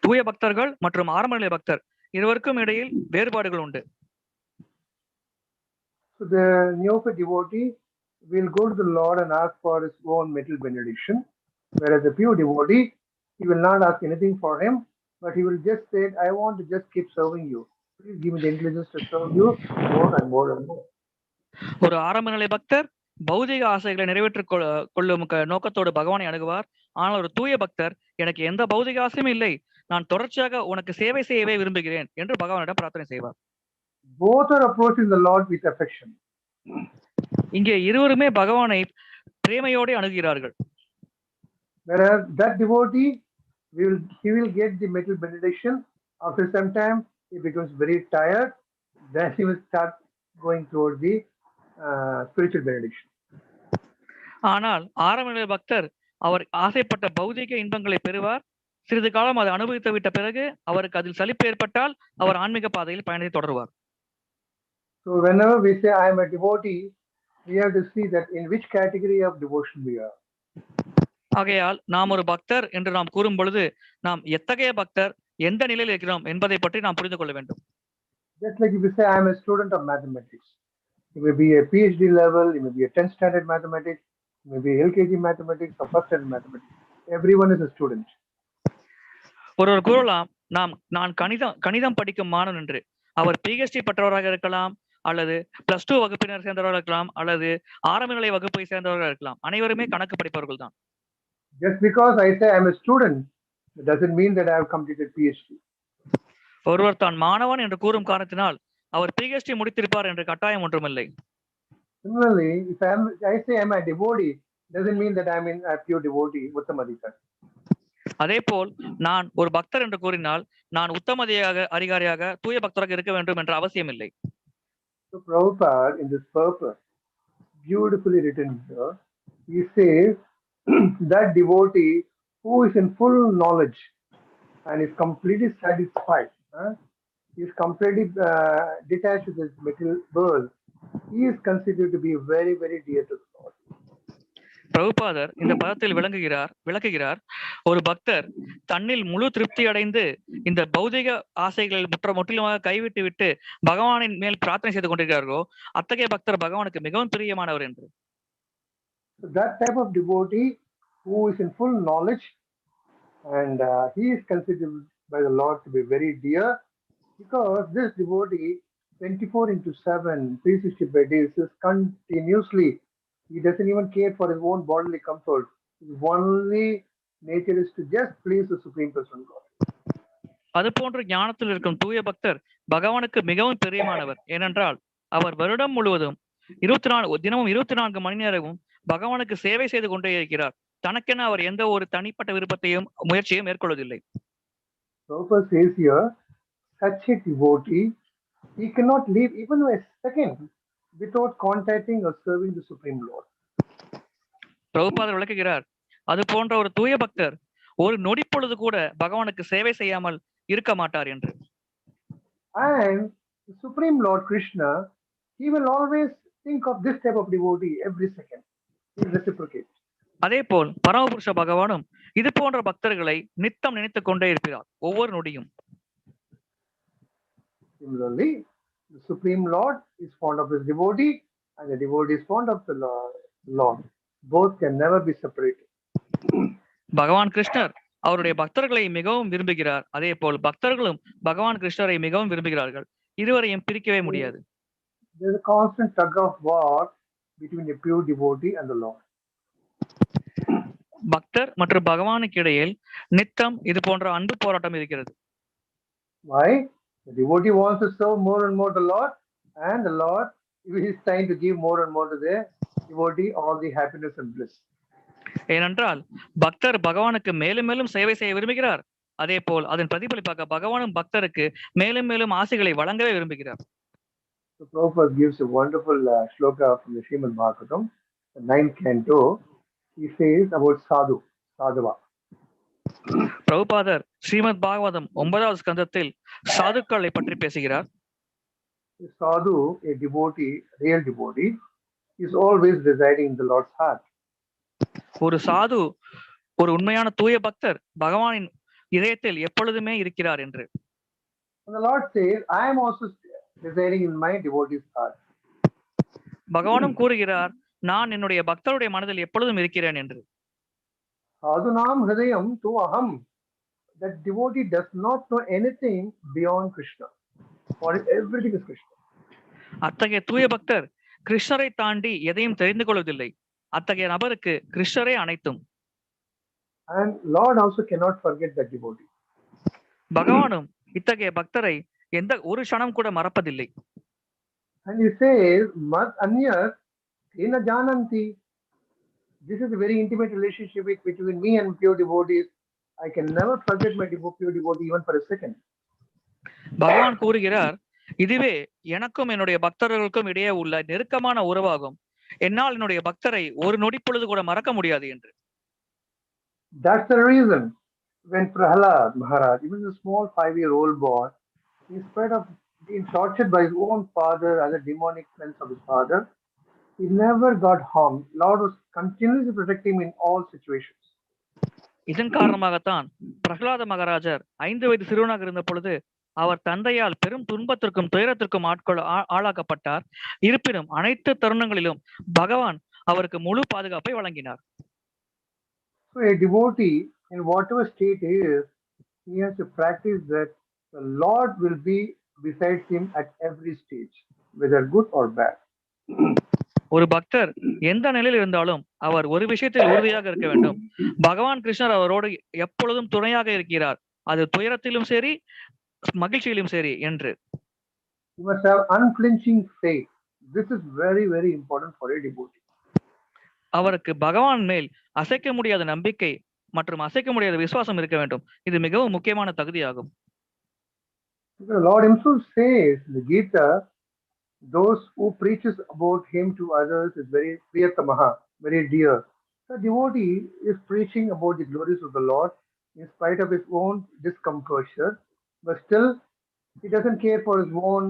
தூய பக்தர்கள் மற்றும் ஆரம்ப நிலை பக்தர் இருவருக்கும் இடையில் வேறுபாடுகள் உண்டு. So the neophyte devotee will go to the Lord and ask for his own material benediction, whereas the pure devotee, he will not ask anything for him, but he will just say, I want to just keep serving you. Please give me the intelligence to serve you more and more and more. ஒரு ஆரம்ப நிலை பக்தர் பௌதிக ஆசைகளை நிறைவேற்றிக் கொள்ளும் நோக்கத்தோடு பகவானை அணுகுவார். ஆனால் ஒரு தூய பக்தர், எனக்கு எந்த பௌதிக ஆசையும் இல்லை, நான் தொடர்ச்சியாக உனக்கு சேவை செய்யவே விரும்புகிறேன் என்று பகவானிடம் பிரார்த்தனை செய்வார். Both are approaching the Lord with affection. இங்கே இருவருமே பகவானை பிரேமையோடு அணுகிறார்கள். Whereas that devotee, he will get the material benediction. After some time, he becomes very tired. Then he will start going towards the spiritual benediction. ஆனால் ஆரம்ப நிலை பக்தர் அவர் ஆசைப்பட்ட பௌதிக இன்பங்களை பெறுவார். சிறிது காலம் அதை அனுபவித்து விட்ட பிறகு அவருக்கு அதில் சலிப்பு ஏற்பட்டால் அவர் ஆன்மீக பாதையில் பயணத்தை தொடருவார். So whenever we say I am a devotee, we have to see that in which category of devotion we are. ஆகையால் நாம் ஒரு பக்தர் என்று நாம் கூறும் பொழுது நாம் எத்தகைய பக்தர், எந்த நிலையில் இருக்கிறோம் என்பதை பற்றி நாம் புரிந்து கொள்ள வேண்டும். Just like if you say I am a student of mathematics, you may be a PhD level, you may be a 10th standard mathematics, you may be LKG mathematics or first standard mathematics. Everyone is a student. ஒருவர் கூறலாம், நான் கணிதம் படிக்கும் மாணவன் என்று. அவர் PhD பெற்றவராக இருக்கலாம், அல்லது +2 வகுப்பினர் சேர்ந்தவர்கள் இருக்கலாம், அல்லது ஆரம்ப நிலை வகுப்பை சேர்ந்தவர்கள் இருக்கலாம். அனைவருமே கணக்கு படிப்பவர்கள் தான். Just because I say I am a student, it doesn't mean that I have completed PhD. ஒருவர் தான் மாணவன் என்று கூறும் காரணத்தினால் அவர் PhD முடித்திருப்பார் என்று கட்டாயம் ஒன்றுமில்லை. Similarly, if I say I am a devotee, doesn't mean that I am a pure devotee, udārāḥ. அதேபோல் நான் ஒரு பக்தர் என்று கூறினால் நான் அதிகாரியாக தூய பக்தராக இருக்க வேண்டும் என்ற அவசியம் இல்லை. So Prabhupada, in this purport, beautifully written here, he says that devotee who is in full knowledge and is completely satisfied, he is completely detached with this material world, he is considered to be very, very dear to the Lord. பிரபுபாதர் இந்த பதத்தில் விளக்குகிறார், ஒரு பக்தர் தன்னில் முழு திருப்தி அடைந்து இந்த பௌதிக ஆசைகளில் முற்றிலுமாக கைவிட்டு விட்டு பகவானின் மேல் பிரார்த்தனை செய்து கொண்டிருக்கிறார்களோ அத்தகைய பக்தர் பகவானுக்கு மிகவும் பிரியமானவர் என்று. That type of devotee who is in full knowledge, and he is considered by the Lord to be very dear, because this devotee 24/7, 365 days is continuously, he doesn't even care for his own bodily comfort. His only nature is to just please the Supreme Person God. அது போன்ற ஞானத்தில் இருக்கும் தூய பக்தர் பகவானுக்கு மிகவும் பிரியமானவர். ஏனென்றால் அவர் வருடம் முழுவதும் தினமும் 24 மணி நேரமும் பகவானுக்கு சேவை செய்து கொண்டே இருக்கிறார். தனக்கென அவர் எந்த ஒரு தனிப்பட்ட விருப்பத்தையும் முயற்சியும் மேற்கொள்வதில்லை. Prabhupada says here, such a devotee, he cannot live even a second without contacting or serving the Supreme Lord. பிரபுபாதர் விளக்குகிறார், அது போன்ற ஒரு தூய பக்தர் ஒரு நொடி பொழுது கூட பகவானுக்கு சேவை செய்யாமல் இருக்க மாட்டார் என்று. And the Supreme Lord Krishna, he will always think of this type of devotee every second. He reciprocates. அதே போல் பரமபுருஷ பகவானும் இது போன்ற பக்தர்களை நித்தம் நினைத்துக் கொண்டே இருக்கிறார், ஒவ்வொரு நொடியும். Similarly, the Supreme Lord is fond of his devotee, and the devotee is fond of the Lord. Both can never be separated. பகவான் கிருஷ்ணர் அவருடைய பக்தர்களை மிகவும் விரும்புகிறார், அதே போல் பக்தர்களும் பகவான் கிருஷ்ணரை மிகவும் விரும்புகிறார்கள். இருவரையும் பிரிக்கவே முடியாது. There is a constant tug of war between a pure devotee and the Lord. பக்தர் மற்றும் பகவானுக்கு இடையில் நித்தம் இது போன்ற அன்பு போராட்டம் இருக்கிறது. Why? The devotee wants to serve more and more the Lord, and the Lord is trying to give more and more to the devotee all the happiness and bliss. ஏனென்றால் பக்தர் பகவானுக்கு மேலும் மேலும் சேவை செய்ய விரும்புகிறார், அதே போல் அதன் பிரதிபலிப்பாக பகவானும் பக்தருக்கு மேலும் மேலும் ஆசைகளை வழங்கவே விரும்புகிறார். So Prabhupada gives a wonderful shloka from the Srimad Bhagavatam, the 9th canto. He says about sadhava. பிரபுபாதர் ஸ்ரீமத் பாகவதம் 9வது ஸ்கந்தத்தில் சாதுக்களை பற்றி பேசுகிறார். A sadhu, a devotee, real devotee, is always residing in the Lord's heart. ஒரு சாது, ஒரு உண்மையான தூய பக்தர் பகவானின் இதயத்தில் எப்பொழுதுமே இருக்கிறார் என்று. And the Lord says, I am also residing in my devotee's heart. பகவானும் கூறுகிறார், நான் என்னுடைய பக்தருடைய மனதில் எப்பொழுதும் இருக்கிறேன் என்று. Sadhunam hridayam tu aham. That devotee does not know anything beyond Krishna. For everything is Krishna. அத்தகைய தூய பக்தர் கிருஷ்ணரை தாண்டி எதையும் தெரிந்து கொள்வதில்லை. அத்தகைய நபருக்கு கிருஷ்ணரே அனைத்தும். And Lord also cannot forget that devotee. பகவானும் இத்தகைய பக்தரை எந்த ஒரு க்ஷணம் கூட மறப்பதில்லை. And he says, Mad anyas ena jananti. This is a very intimate relationship between me and pure devotees. I can never forget my pure devotee even for a second. பகவான் கூறுகிறார், இதுவே எனக்கும் என்னுடைய பக்தர்களுக்கும் இடையே உள்ள நெருக்கமான உறவாகும். என்னால் என்னுடைய பக்தரை ஒரு நொடி பொழுது கூட மறக்க முடியாது என்று. That's the reason when Prahlad Maharaj, even a small 5-year-old boy, in spite of being tortured by his own father and the demonic friends of his father, he never got harmed. Lord was continuously protecting him in all situations. இதன் காரணமாகத்தான் பிரகலாத மகாராஜர் 5 வயது சிறுவனாக இருந்த பொழுது அவர் தந்தையால் பெரும் துன்பத்திற்கும் துயரத்திற்கும் ஆளாக்கப்பட்டார். இருப்பினும் அனைத்து தருணங்களிலும் பகவான் அவருக்கு முழு பாதுகாப்பை வழங்கினார். So a devotee, in whatever state he is, he has to practice that the Lord will be beside him at every stage, whether good or bad. ஒரு பக்தர் எந்த நிலையில் இருந்தாலும் அவர் ஒரு விஷயத்தில் உறுதியாக இருக்க வேண்டும். பகவான் கிருஷ்ணர் அவரோடு எப்பொழுதும் துணையாக இருக்கிறார், அது துயரத்திலும் சரி மகிழ்ச்சியிலும் சரி என்று. You must have unflinching faith. This is very, very important for a devotee. அவருக்கு பகவான் மேல் அசைக்க முடியாத நம்பிக்கை மற்றும் அசைக்க முடியாத விசுவாசம் இருக்க வேண்டும். இது மிகவும் முக்கியமான தகுதியாகும். The Lord himself says in the Gita, those who preaches about him to others is very priyatamaha, very dear. The devotee is preaching about the glories of the Lord in spite of his own discomposure, but still he doesn't care for his own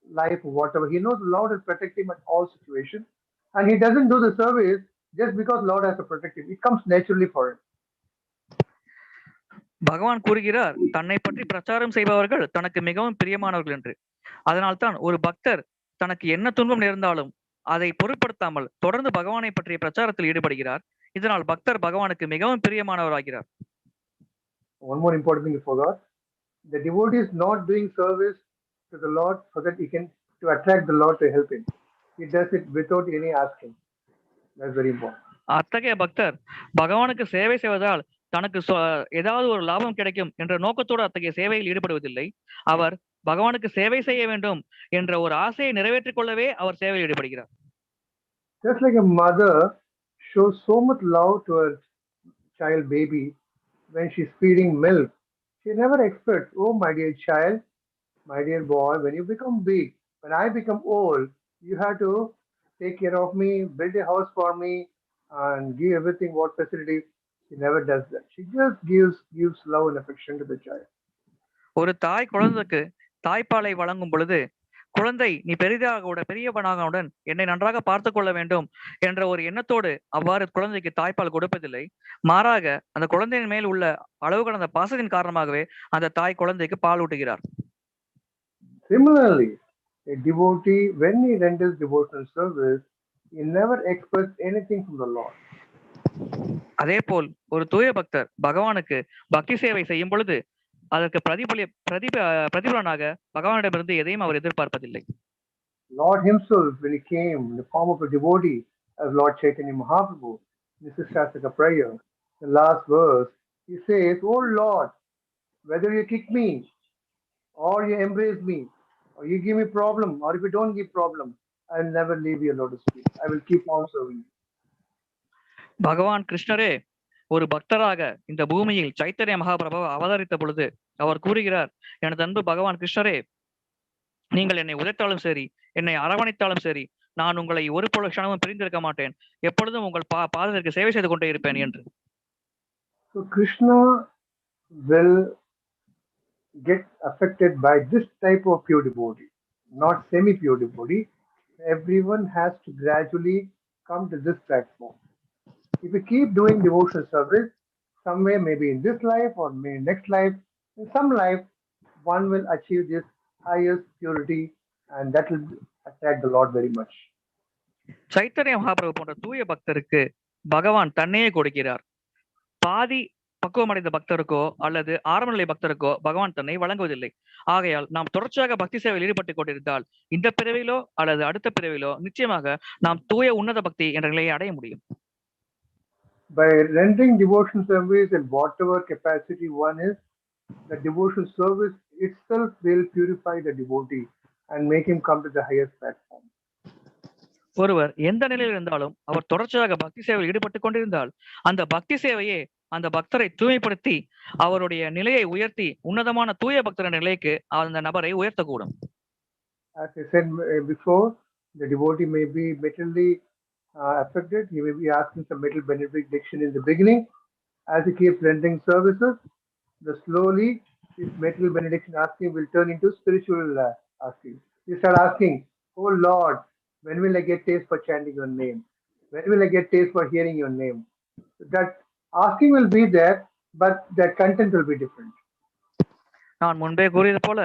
life or whatever. He knows the Lord will protect him at all situations, and he doesn't do the service just because Lord has to protect him. It comes naturally for him. பகவான் கூறுகிறார், தன்னை பற்றி பிரச்சாரம் செய்பவர்கள் தனக்கு மிகவும் பிரியமானவர்கள் என்று. அதனால்தான் ஒரு பக்தர் தனக்கு என்ன துன்பம் நேர்ந்தாலும் அதை பொருட்படுத்தாமல் தொடர்ந்து பகவானை பற்றிய பிரச்சாரத்தில் ஈடுபடுகிறார். இதனால் பக்தர் பகவானுக்கு மிகவும் பிரியமானவராகிறார். One more important thing you forgot. The devotee is not doing service to the Lord so that he can to attract the Lord to help him. He does it without any asking. That's very important. அத்தகைய பக்தர் பகவானுக்கு சேவை செய்வதால் தனக்கு ஏதாவது ஒரு லாபம் கிடைக்கும் என்ற நோக்கத்தோடு அத்தகைய சேவையில் ஈடுபடுவதில்லை. அவர் பகவானுக்கு சேவை செய்ய வேண்டும் என்ற ஒரு ஆசையை நிறைவேற்றிக் கொள்ளவே அவர் சேவையில் ஈடுபடுகிறார். Just like a mother shows so much love to her child baby when she's feeding milk, she never expects, oh my dear child, my dear boy, when you become big, when I become old, you have to take care of me, build a house for me, and give everything what facilities. She never does that. She just gives love and affection to the child. ஒரு தாய் குழந்தைக்கு தாய்ப்பாலை வழங்கும் பொழுது, குழந்தை நீ பெரியவனாகவுடன் என்னை நன்றாக பார்த்து கொள்ள வேண்டும் என்ற ஒரு எண்ணத்தோடு அவ்வாறு குழந்தைக்கு தாய்ப்பால் கொடுப்பதில்லை. மாறாக அந்த குழந்தையின் மேல் உள்ள அளவு கடந்த பாசத்தின் காரணமாகவே அந்த தாய் குழந்தைக்கு பால் ஊட்டுகிறார். Similarly, a devotee, when he renders devotional service, he never expects anything from the Lord. அதே போல் ஒரு தூய பக்தர் பகவானுக்கு பக்தி சேவை செய்யும் பொழுது அதற்கு பிரதிபலனாக பகவானிடமிருந்து எதையும் அவர் எதிர்பார்ப்பதில்லை. Lord himself, when he came in the form of a devotee, as Lord Chaitanya Mahaprabhu, this is Shastra prayer, the last verse, he says, oh Lord, whether you kick me, or you embrace me, or you give me problem, or if you don't give problem, I will never leave you, Lord, to speak. I will keep on serving you. பகவான் கிருஷ்ணரே ஒரு பக்தராக இந்த பூமியில் சைத்தன்ய மகாபிரபு அவதரித்த பொழுது அவர் கூறுகிறார், எனது அன்பு பகவான் கிருஷ்ணரே, நீங்கள் என்னை உதைத்தாலும் சரி, என்னை அரவணைத்தாலும் சரி, நான் உங்களை ஒரு பொழுது க்ஷணமும் பிரிந்திருக்க மாட்டேன், எப்பொழுதும் உங்கள் பாதத்திற்கு சேவை செய்து கொண்டே இருப்பேன் என்று. So Krishna will get affected by this type of pure devotee, not semi-pure devotee. Everyone has to gradually come to this platform. If you keep doing devotional service, somewhere maybe in this life or maybe next life, in some life, one will achieve this highest purity, and that will attract the Lord very much. Chaitanya Mahaprabhu போன்ற தூய பக்தருக்கு பகவான் தன்னையே கொடுக்கிறார். பாதி பக்குவமடைந்த பக்தருக்கோ அல்லது ஆரம்ப நிலை பக்தருக்கோ பகவான் தன்னை வழங்குவதில்லை. ஆகையால் நாம் தொடர்ச்சியாக பக்தி சேவையில் ஈடுபட்டுக் கொண்டிருந்தால் இந்த பிறவிலோ அல்லது அடுத்த பிறவிலோ நிச்சயமாக நாம் தூய உன்னத பக்தி என்ற நிலையை அடைய முடியும். By rendering devotional service in whatever capacity one is, the devotional service itself will purify the devotee and make him come to the highest platform. ஒருவர் எந்த நிலையில் இருந்தாலும் அவர் தொடர்ச்சியாக பக்தி சேவையில் ஈடுபட்டுக் கொண்டிருந்தால் அந்த பக்தி சேவையே அந்த பக்தரை தூய்மைப்படுத்தி அவருடைய நிலையை உயர்த்தி உன்னதமான தூய பக்தரின் நிலைக்கு அந்த நபரை உயர்த்தக்கூடும். As I said before, the devotee may be materially affected. He may be asking some material benediction in the beginning. As he keeps rendering services, slowly his material benediction asking will turn into spiritual asking. You start asking, oh Lord, when will I get taste for chanting your name? When will I get taste for hearing your name? That asking will be there, but that content will be different. நான் முன்பே கூறியது போல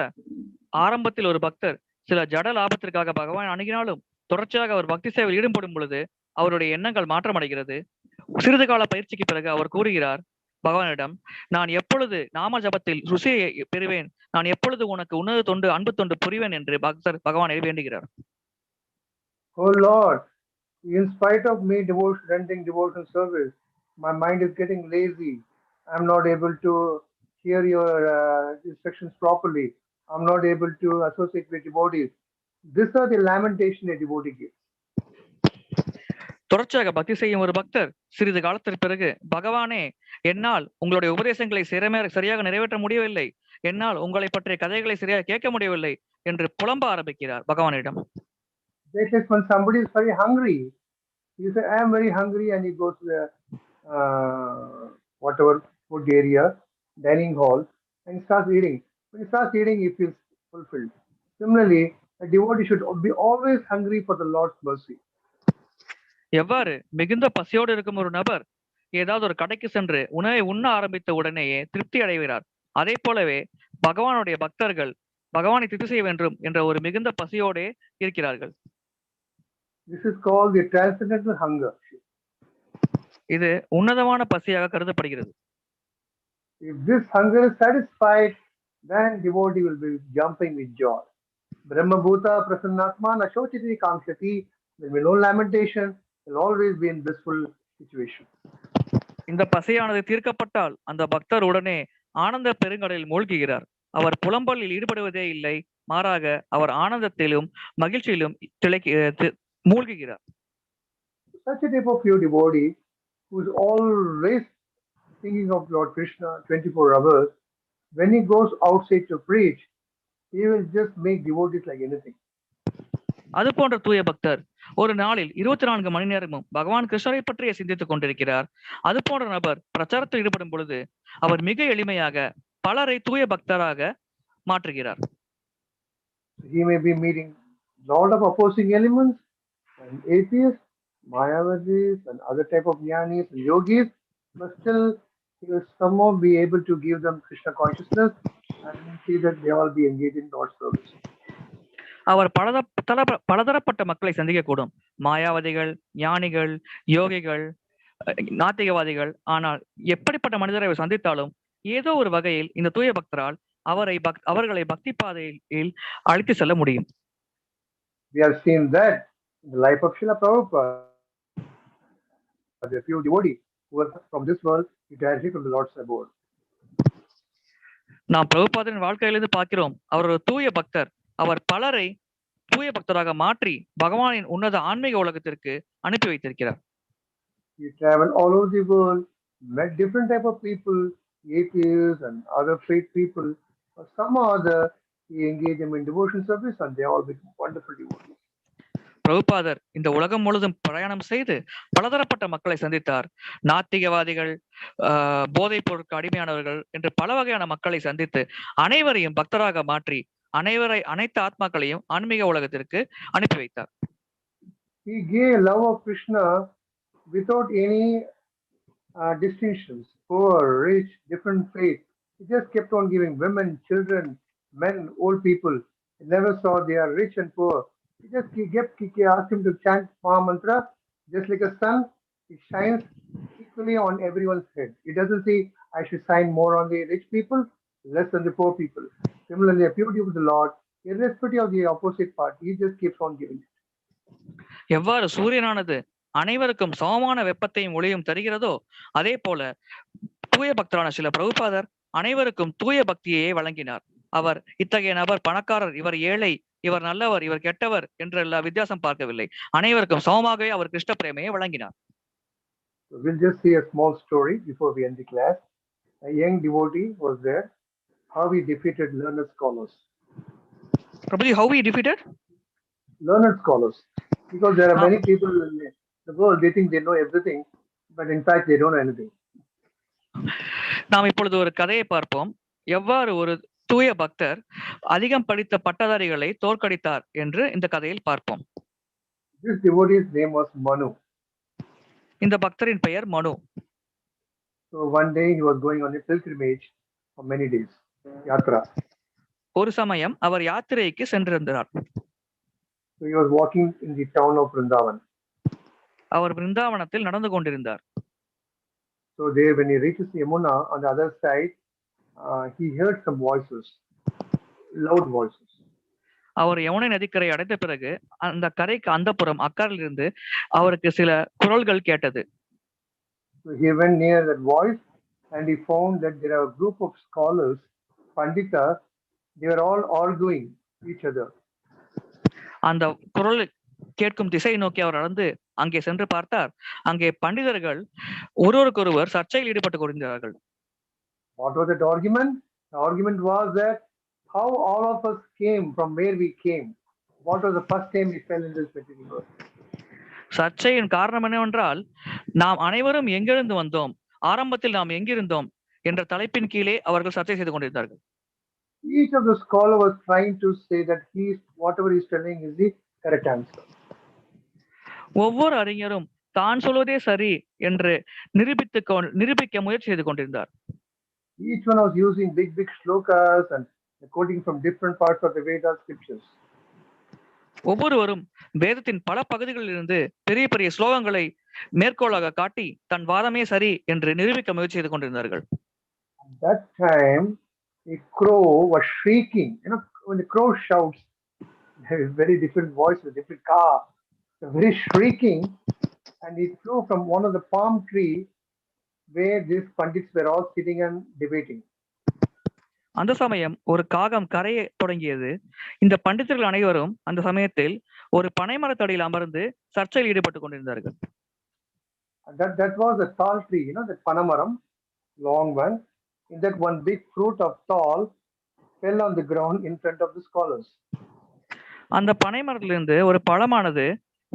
ஆரம்பத்தில் ஒரு பக்தர் சில ஜட லாபத்திற்காக பகவான் அணுகினாலும் தொடர்ச்சியாக அவர் பக்தி சேவையில் ஈடுபடும் பொழுது அவருடைய எண்ணங்கள் மாற்றமடைகிறது. சிறிது கால பயிற்சிக்கு பிறகு அவர் கூறுகிறார் பகவானிடம், நான் எப்பொழுது நாம ஜபத்தில் ருசியை பெறுவேன், நான் எப்பொழுது உனக்கு உன்னத தொண்டு அன்பு தொண்டு புரிவேன் என்று பக்தர் பகவானை வேண்டுகிறார். Oh Lord, in spite of me rendering devotional service, my mind is getting lazy. I'm not able to hear your instructions properly. I'm not able to associate with devotees. These are the lamentation a devotee gives. தொடர்ச்சியாக பக்தி செய்யும் ஒரு பக்தர் சிறிது காலத்திற்கு பிறகு, பகவானே, என்னால் உங்களுடைய உபதேசங்களை சரியாக நிறைவேற்ற முடியவில்லை, என்னால் உங்களை பற்றிய கதைகளை சரியாக கேட்க முடியவில்லை என்று புலம்ப ஆரம்பிக்கிறார் பகவானிடம். When somebody is very hungry, he says, I am very hungry, and he goes to the whatever food area, dining hall, and he starts eating. When he starts eating, he feels fulfilled. Similarly, a devotee should be always hungry for the Lord's mercy. எவ்வாறு மிகுந்த பசியோடு இருக்கும் ஒரு நபர் ஏதாவது ஒரு கடைக்கு சென்று உணவை உண்ண ஆரம்பித்த உடனேயே திருப்தி அடைகிறார், அதே போலவே பகவானுடைய பக்தர்கள் பகவானை திருப்தி செய்ய வேண்டும் என்ற ஒரு மிகுந்த பசியோடே இருக்கிறார்கள். This is called the transcendental hunger. இது உன்னதமான பசியாக கருதப்படுகிறது. If this hunger is satisfied, then devotee will be jumping with joy. Brahma bhuta prasannatma nashochiti kamshati. There will be no lamentation. Will always be in blissful situation. இந்த பசியானது தீர்க்கப்பட்டால் அந்த பக்தர் உடனே ஆனந்த பெருங்கடலில் மூழ்குகிறார். அவர் புலம்பலில் ஈடுபடுவதே இல்லை, மாறாக அவர் ஆனந்தத்திலும் மகிழ்ச்சியிலும் மூழ்குகிறார். Such a type of pure devotee who is always thinking of Lord Krishna 24 hours, when he goes outside to preach, he will just make devotees like anything. அது போன்ற தூய பக்தர் ஒரு நாளில் 24 மணி நேரமும் பகவான் கிருஷ்ணரை பற்றியே சிந்தித்துக் கொண்டிருக்கிறார். அது போன்ற நபர் பிரச்சாரத்தில் ஈடுபடும் பொழுது அவர் மிக எளிமையாக பலரை தூய பக்தராக மாற்றுகிறார். He may be meeting lot of opposing elements and atheists, mayavadis and other type of jñānīs and yogis, but still he will somehow be able to give them Krishna consciousness and see that they all be engaged in God's service. அவர் பலதரப்பட்ட மக்களை சந்திக்கக்கூடும். மாயாவதிகள், ஞானிகள், யோகிகள், நாத்திகவாதிகள். ஆனால் எப்படிப்பட்ட மனிதரை சந்தித்தாலும் ஏதோ ஒரு வகையில் இந்த தூய பக்தரால் அவர்களை பக்தி பாதையில் அழைத்து செல்ல முடியும். We have seen that in the life of Srila Prabhupada, a few devotees who were from this world, he directly from the Lord's abode. நாம் பிரபுபாதரின் வாழ்க்கையிலிருந்து பார்க்கிறோம், அவர் ஒரு தூய பக்தர். அவர் பலரை தூய பக்தராக மாற்றி பகவானின் உன்னத ஆன்மீக உலகத்திற்கு அனுப்பி வைத்திருக்கிறார். He traveled all over the world, met different type of people, atheists and other faith people. Or some or other, he engaged them in devotion service and they all become wonderful devotees. பிரபுபாதர் இந்த உலகம் முழுதும் பிரயாணம் செய்து பலதரப்பட்ட மக்களை சந்தித்தார். நாத்திகவாதிகள், போதைப் பொருட்கள் அடிமையானவர்கள் என்று பல வகையான மக்களை சந்தித்து அனைவரையும் பக்தராக மாற்றி அனைத்து ஆத்மாக்களையும் ஆன்மீக உலகத்திற்கு அனுப்பி வைத்தார். He gave love of Krishna without any distinctions, poor, rich, different faith. He just kept on giving women, children, men, old people. He never saw they are rich and poor. He asked him to chant Maha just like a sun. It shines equally on everyone's head. He doesn't say, I should shine more on the rich people, less on the poor people. Similarly, a purity of the Lord, irrespective of the opposite party, he just keeps on giving it. எவ்வாறு சூரியனானது அனைவருக்கும் சமமான வெப்பத்தையும் ஒளியும் தருகிறதோ அதே போல தூய பக்தரான சில பிரபுபாதர் அனைவருக்கும் தூய பக்தியை வழங்கினார். அவர் இத்தகைய நபர் பணக்காரர், இவர் ஏழை, இவர் நல்லவர், இவர் கெட்டவர் என்றெல்லாம் வித்தியாசம் பார்க்கவில்லை. அனைவருக்கும் சமமாகவே அவர் கிருஷ்ண பிரேமையை வழங்கினார். We'll just see a small story before we end the class. A young devotee was there. How he defeated learned scholars. Prabhuji, how he defeated? Learned scholars. Because there are many people in the world, they think they know everything, but in fact they don't know anything. நாம் இப்பொழுது ஒரு கதையை பார்ப்போம். எவ்வாறு ஒரு தூய பக்தர் அதிகம் படித்த பட்டதாரிகளை தோற்கடித்தார் என்று இந்த கதையில் பார்ப்போம். This devotee's name was Manu. இந்த பக்தரின் பெயர் மனு. So one day he was going on a pilgrimage for many days. Yatra. ஒரு சமயம் அவர் யாத்திரைக்கு சென்றிருந்தார். So he was walking in the town of Vrindavan. அவர் விருந்தாவனத்தில் நடந்து கொண்டிருந்தார். So there, when he reaches Yamuna on the other side, he heard some voices, loud voices. அவர் யமுனை நதிக்கரை அடைந்த பிறகு அந்த கரைக்கு அந்தப்புறம் அக்கறையில் இருந்து அவருக்கு சில குரல்கள் கேட்டது. So he went near that voice and he found that there are a group of scholars, Panditas, they were all arguing each other. அந்த குரல் கேட்கும் திசை நோக்கி அவர் நடந்து அங்கே சென்று பார்த்தார். அங்கே பண்டிதர்கள் ஒருவருக்கொருவர் சர்ச்சையில் ஈடுபட்டு கொண்டிருந்தார்கள். What was that argument? The argument was that how all of us came from where we came. What was the first time we fell in this material world? சர்ச்சையின் காரணம் என்னவென்றால், நாம் அனைவரும் எங்கிருந்து வந்தோம், ஆரம்பத்தில் நாம் எங்கிருந்தோம் என்ற தலைப்பின் கீழே அவர்கள் சர்ச்சை செய்து கொண்டிருந்தார்கள். Each of the scholar was trying to say that whatever he is telling is the correct answer. ஒவ்வொரு அறிஞரும் தான் சொல்வதே சரி என்று நிரூபிக்க முயற்சி செய்து கொண்டிருந்தார். Each one was using big shlokas and quoting from different parts of the Veda scriptures. ஒவ்வொருவரும் வேதத்தின் பல பகுதிகளில் இருந்து பெரிய பெரிய ஸ்லோகங்களை மேற்கோளாக காட்டி தன் வாதமே சரி என்று நிரூபிக்க முயற்சி செய்து கொண்டிருந்தார்கள். At that time, a crow was shrieking. When the crow shouts, there is very different voice with different car, very shrieking, and it flew from one of the palm tree where these pandits were all sitting and debating. அந்த சமயம் ஒரு காகம் கரைய தொடங்கியது. இந்த பண்டிதர்கள் அனைவரும் அந்த சமயத்தில் ஒரு பனைமரத்தடியில் அமர்ந்து சர்ச்சையில் ஈடுபட்டுக் கொண்டிருந்தார்கள். That was a tall tree, the panamaram, long one. In that, one big fruit of tall fell on the ground in front of the scholars. அந்த பனைமரத்திலிருந்து ஒரு பழமானது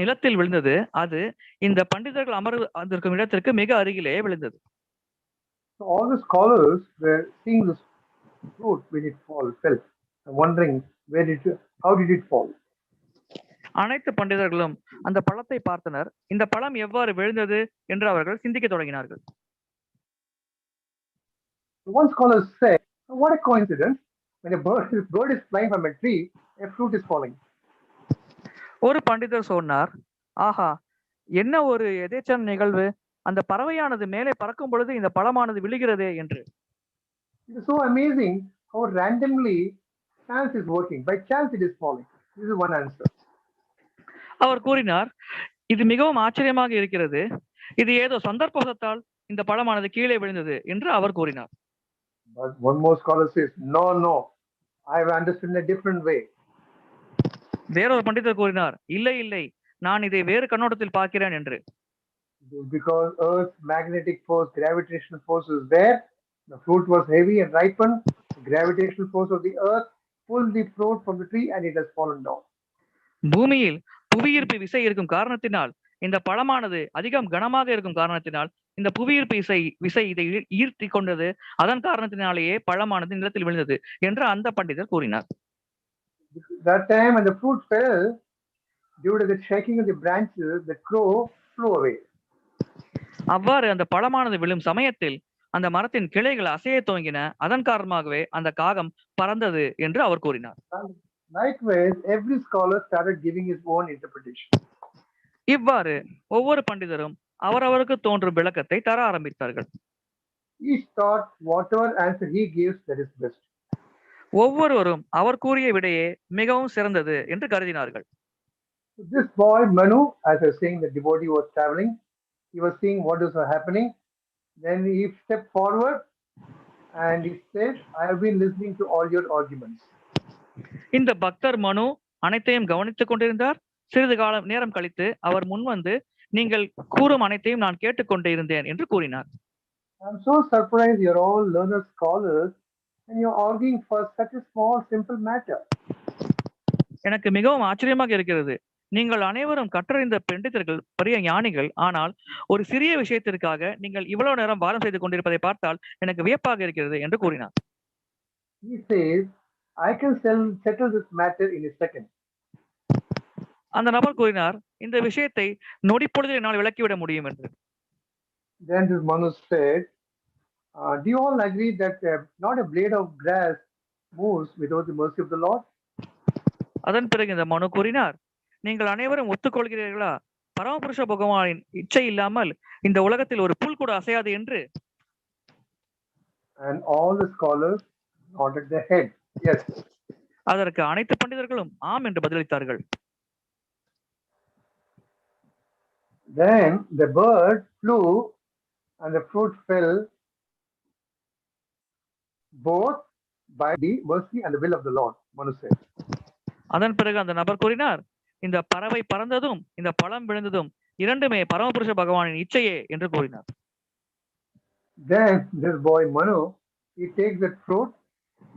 நிலத்தில் விழுந்தது. அது இந்த பண்டிதர்கள் அமர்ந்திருக்கும் இடத்திற்கு மிக அருகிலே விழுந்தது. So all the scholars were seeing this fruit when it fell, wondering how did it fall? அனைத்து பண்டிதர்களும் அந்த பழத்தை பார்த்தனர். இந்த பழம் எவ்வாறு விழுந்தது என்று அவர்கள் சிந்திக்க தொடங்கினார்கள். One scholar said, "What a coincidence! When a bird is flying from a tree, a fruit is falling." ஒரு பண்டிதர் சொன்னார், ஆஹா, என்ன ஒரு எதேச்சன நிகழ்வு! அந்த பறவையானது மேலே பறக்கும் பொழுது இந்த பழமானது விழுகிறதே என்று. It is so amazing how randomly chance is working. By chance it is falling. This is one answer. அவர் கூறினார், இது மிகவும் ஆச்சரியமாக இருக்கிறது. இது ஏதோ சந்தர்ப்பவசத்தால் இந்த பழமானது கீழே விழுந்தது என்று அவர் கூறினார். But one more scholar says, no, I have understood in a different way. வேறொரு பண்டிதர் கூறினார், இல்லை, நான் இதை வேறு கண்ணோட்டத்தில் பார்க்கிறேன் என்று. Because Earth's magnetic force, gravitational force is there. The fruit was heavy and ripened. The gravitational force of the earth pulled the fruit from the tree and it has fallen down. பூமியில் புவியீர்ப்பு விசை இருக்கும் காரணத்தினால் இந்த பழமானது அதிகம் கனமாக இருக்கும் காரணத்தினால் இந்த புவியீர்ப்பு விசை இதை ஈர்த்தி கொண்டது. அதன் காரணத்தினாலேயே பழமானது நிலத்தில் விழுந்தது என்று அந்த பண்டிதர் கூறினார். That time when the fruit fell, due to the shaking of the branches, the crow flew away. அவ்வாறு அந்த பழமானது விழும் சமயத்தில் அந்த மரத்தின் கிளைகள் அசைய துவங்கின. அதன் காரணமாகவே அந்த காகம் பறந்தது என்று அவர் கூறினார். Likewise, every scholar started giving his own interpretation. இவ்வாறு ஒவ்வொரு பண்டிதரும் அவரவருக்கு தோன்றும் விளக்கத்தை தர ஆரம்பித்தார்கள். Each thought whatever answer he gives, that is best. ஒவ்வொருவரும் அவர் கூறிய விடையே மிகவும் சிறந்தது என்று கருதினார்கள். This boy Manu, as I was saying, the devotee was traveling. He was seeing what is happening. Then he stepped forward and he said, "I have been listening to all your arguments." இந்த பக்தர் மனு அனைத்தையும் கவனித்துக் கொண்டிருந்தார். சிறிது காலம் நேரம் கழித்து அவர் முன்வந்து, நீங்கள் கூறும் அனைத்தையும் நான் கேட்டுக்கொண்டே இருந்தேன் என்று கூறினார். I'm so surprised you're all learned scholars and you're arguing for such a small simple matter. எனக்கு மிகவும் ஆச்சரியமாக இருக்கிறது. நீங்கள் அனைவரும் கற்றறிந்த பண்டிதர்கள், பெரிய ஞானிகள். ஆனால் ஒரு சிறிய விஷயத்திற்காக நீங்கள் இவ்வளவு நேரம் வாதம் செய்து கொண்டிருப்பதை பார்த்தால் எனக்கு வியப்பாக இருக்கிறது என்று கூறினார். He says, "I can settle this matter in a second." அந்த நபர் கூறினார், இந்த விஷயத்தை நொடி பொழுதில் என்னால் விளக்கிவிட முடியும் என்று. Then this Manu said, "Do you all agree that not a blade of grass moves without the mercy of the Lord?" அதன் பிறகு இந்த மனு கூறினார், நீங்கள் அனைவரும் ஒத்துக்கொள்கிறீர்களா? பரமபுருஷ பகவானின் இச்சை இல்லாமல் இந்த உலகத்தில் ஒரு புல் கூட அசையாது என்று. And all the scholars nodded their head. Yes. அதற்கு அனைத்து பண்டிதர்களும் ஆம் என்று பதிலளித்தார்கள். Then the bird flew and the fruit fell both by the mercy and the will of the Lord, Manu said. அதன் பிறகு அந்த நபர் கூறினார், இந்த பறவை பறந்ததும் இந்த பழம் விழுந்ததும் இரண்டுமே பரமபுருஷ பகவானின் இச்சையே என்று கூறினார். Then this boy Manu, he takes that fruit,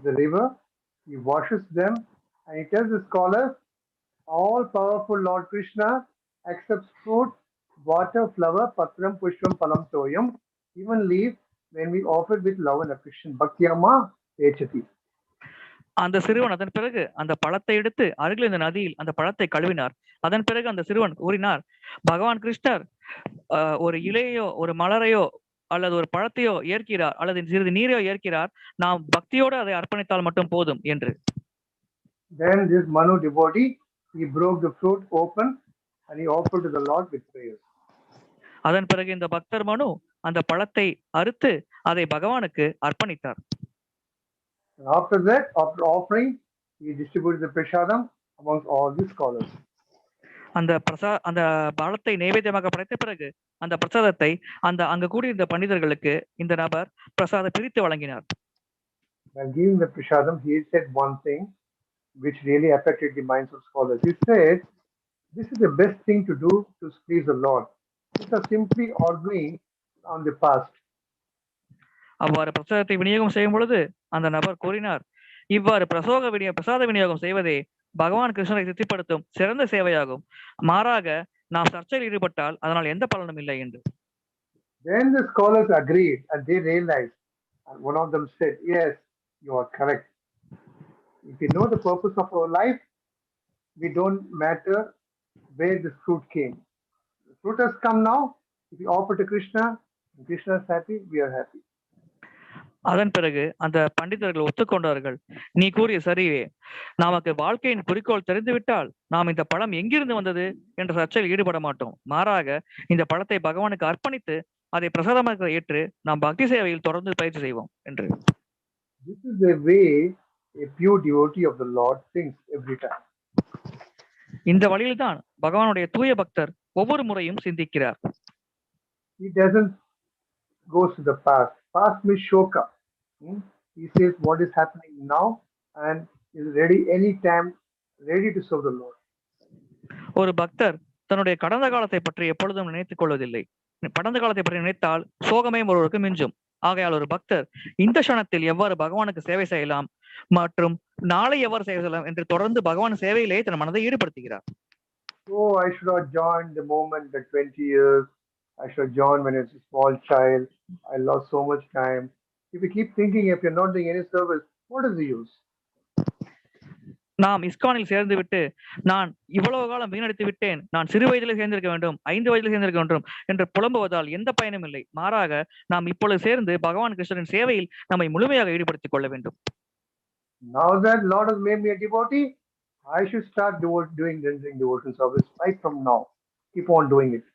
the river, he washes them, and he tells the scholars, all powerful Lord Krishna accepts fruit, water, flower, patram, pushpam, palam, toyam, even leaf, when we offer with love and affection. Bhaktiyama echati. அந்த சிறுவன் அதன் பிறகு அந்த பழத்தை எடுத்து அருகில் இந்த நதியில் அந்த பழத்தை கழுவினார். அதன் பிறகு அந்த சிறுவன் கூறினார், பகவான் கிருஷ்ணர் ஒரு இலையோ ஒரு மலரையோ அல்லது ஒரு பழத்தையோ ஏற்கிறார் அல்லது சிறிது நீரையோ ஏற்கிறார், நாம் பக்தியோடு அதை அர்ப்பணித்தால் மட்டும் போதும் என்று. Then this Manu devotee, he broke the fruit open and he offered to the Lord with prayers. அதன் பிறகு இந்த பக்தர் மனு அந்த பழத்தை அறுத்து அதை பகவானுக்கு அர்ப்பணித்தார். After that, after offering, he distributed the prasadam amongst all the scholars. அந்த பழத்தை நைவேத்தியமாக படைத்த பிறகு அந்த பிரசாதத்தை அங்கு கூடியிருந்த பண்டிதர்களுக்கு இந்த நபர் பிரசாதம் பிரித்து வழங்கினார். While giving the prasadam, he said one thing which really affected the minds of scholars. He said, "This is the best thing to do to please the Lord. These are simply arguing on the past." அவ்வாறு பிரசாதத்தை விநியோகம் செய்யும் பொழுது அந்த நபர் கூறினார், இவ்வாறு பிரசாத விநியோகம் செய்வதே பகவான் கிருஷ்ணரை திருப்திப்படுத்தும் சிறந்த சேவையாகும். மாறாக நாம் சர்ச்சையில் ஈடுபட்டால் அதனால் எந்த பலனும் இல்லை என்று. Then the scholars agreed and they realized, and one of them said, "Yes, you are correct. If we know the purpose of our life, we don't matter where the fruit came. The fruit has come now. If we offer to Krishna, and Krishna is happy, we are happy." அதன் பிறகு அந்த பண்டிதர்கள் ஒத்துக்கொண்டார்கள். நீ கூறிய சரியே, நமக்கு வாழ்க்கையின் குறிக்கோள் தெரிந்துவிட்டால் நாம் இந்த பழம் எங்கிருந்து வந்தது என்ற சர்ச்சையில் ஈடுபட மாட்டோம். மாறாக இந்த பழத்தை பகவானுக்கு அர்ப்பணித்து அதை பிரசாதமாக ஏற்று நாம் பக்தி சேவையில் தொடர்ந்து பயிற்சி செய்வோம் என்று. This is the way a pure devotee of the Lord thinks every time. இந்த வழியில்தான் பகவானுடைய தூய பக்தர் ஒவ்வொரு முறையும் சிந்திக்கிறார். He doesn't go to the past. Past means shoka. He says what is happening now and is ready anytime, ready to serve the Lord. ஒரு பக்தர் தன்னுடைய கடந்த காலத்தை பற்றி எப்பொழுதும் நினைத்துக் கொள்வதில்லை. கடந்த காலத்தை பற்றி நினைத்தால் சோகமே ஒருவருக்கு மிஞ்சும். ஆகையால் ஒரு பக்தர் இந்த க்ஷணத்தில் எவ்வாறு பகவானுக்கு சேவை செய்யலாம் மற்றும் நாளை எவ்வாறு சேவை செய்யலாம் என்று தொடர்ந்து பகவான் சேவையிலேயே தன் மனதை ஈடுபடுத்துகிறார். Oh, I should have joined the moment at 20 years. I should have joined when I was a small child. I lost so much time. If you keep thinking, if you're not doing any service, what is the use? நாம் இஸ்கானில் சேர்ந்து விட்டு நான் இவ்வளவு காலம் வீணடித்து விட்டேன், நான் சிறு வயதிலே சேர்ந்திருக்க வேண்டும், 5 வயதிலே சேர்ந்திருக்க வேண்டும் என்று புலம்புவதால் எந்த பயனும் இல்லை. மாறாக நாம் இப்பொழுது சேர்ந்து பகவான் கிருஷ்ணரின் சேவையில் நம்மை முழுமையாக ஈடுபடுத்திக் கொள்ள வேண்டும். Now that Lord has made me a devotee, I should start doing devotional service right from now. Keep on doing it.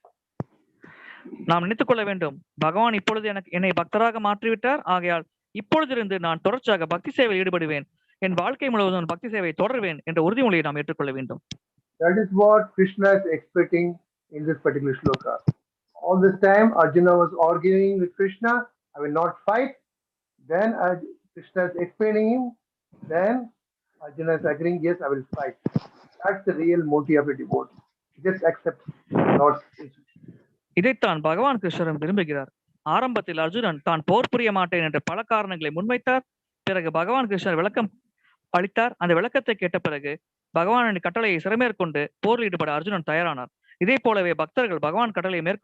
நாம் நினைத்துக் கொள்ள வேண்டும், பகவான் இப்பொழுது என்னை பக்தராக மாற்றிவிட்டார். ஆகையால் இப்பொழுதிருந்து நான் தொடர்ச்சியாக பக்தி சேவையில் ஈடுபடுவேன், என் வாழ்க்கை முழுவதும் பக்தி சேவையை தொடர்வேன் என்ற உறுதிமொழியை நாம் ஏற்றுக்கொள்ள வேண்டும். That is what Krishna is expecting in this particular shloka. All this time Arjuna was arguing with Krishna, I will not fight. Then Krishna is explaining him. Then Arjuna is agreeing, yes, I will fight. That's the real motive of a devotee. Just accept Lord's instruction. இதைத்தான் பகவான் கிருஷ்ணரும் விரும்புகிறார். ஆரம்பத்தில் அர்ஜுனன் தான் போர் புரிய மாட்டேன் என்ற பல காரணங்களை முன்வைத்தார். பிறகு பகவான் கிருஷ்ணர் விளக்கம் அளித்தார். அந்த விளக்கத்தை கேட்ட பிறகு பகவானின் கட்டளையை சிறமேற்கொண்டு போரில் ஈடுபட அர்ஜுனன் தயாரானார். இதே போலவே பக்தர்கள் பகவான் கட்டளையை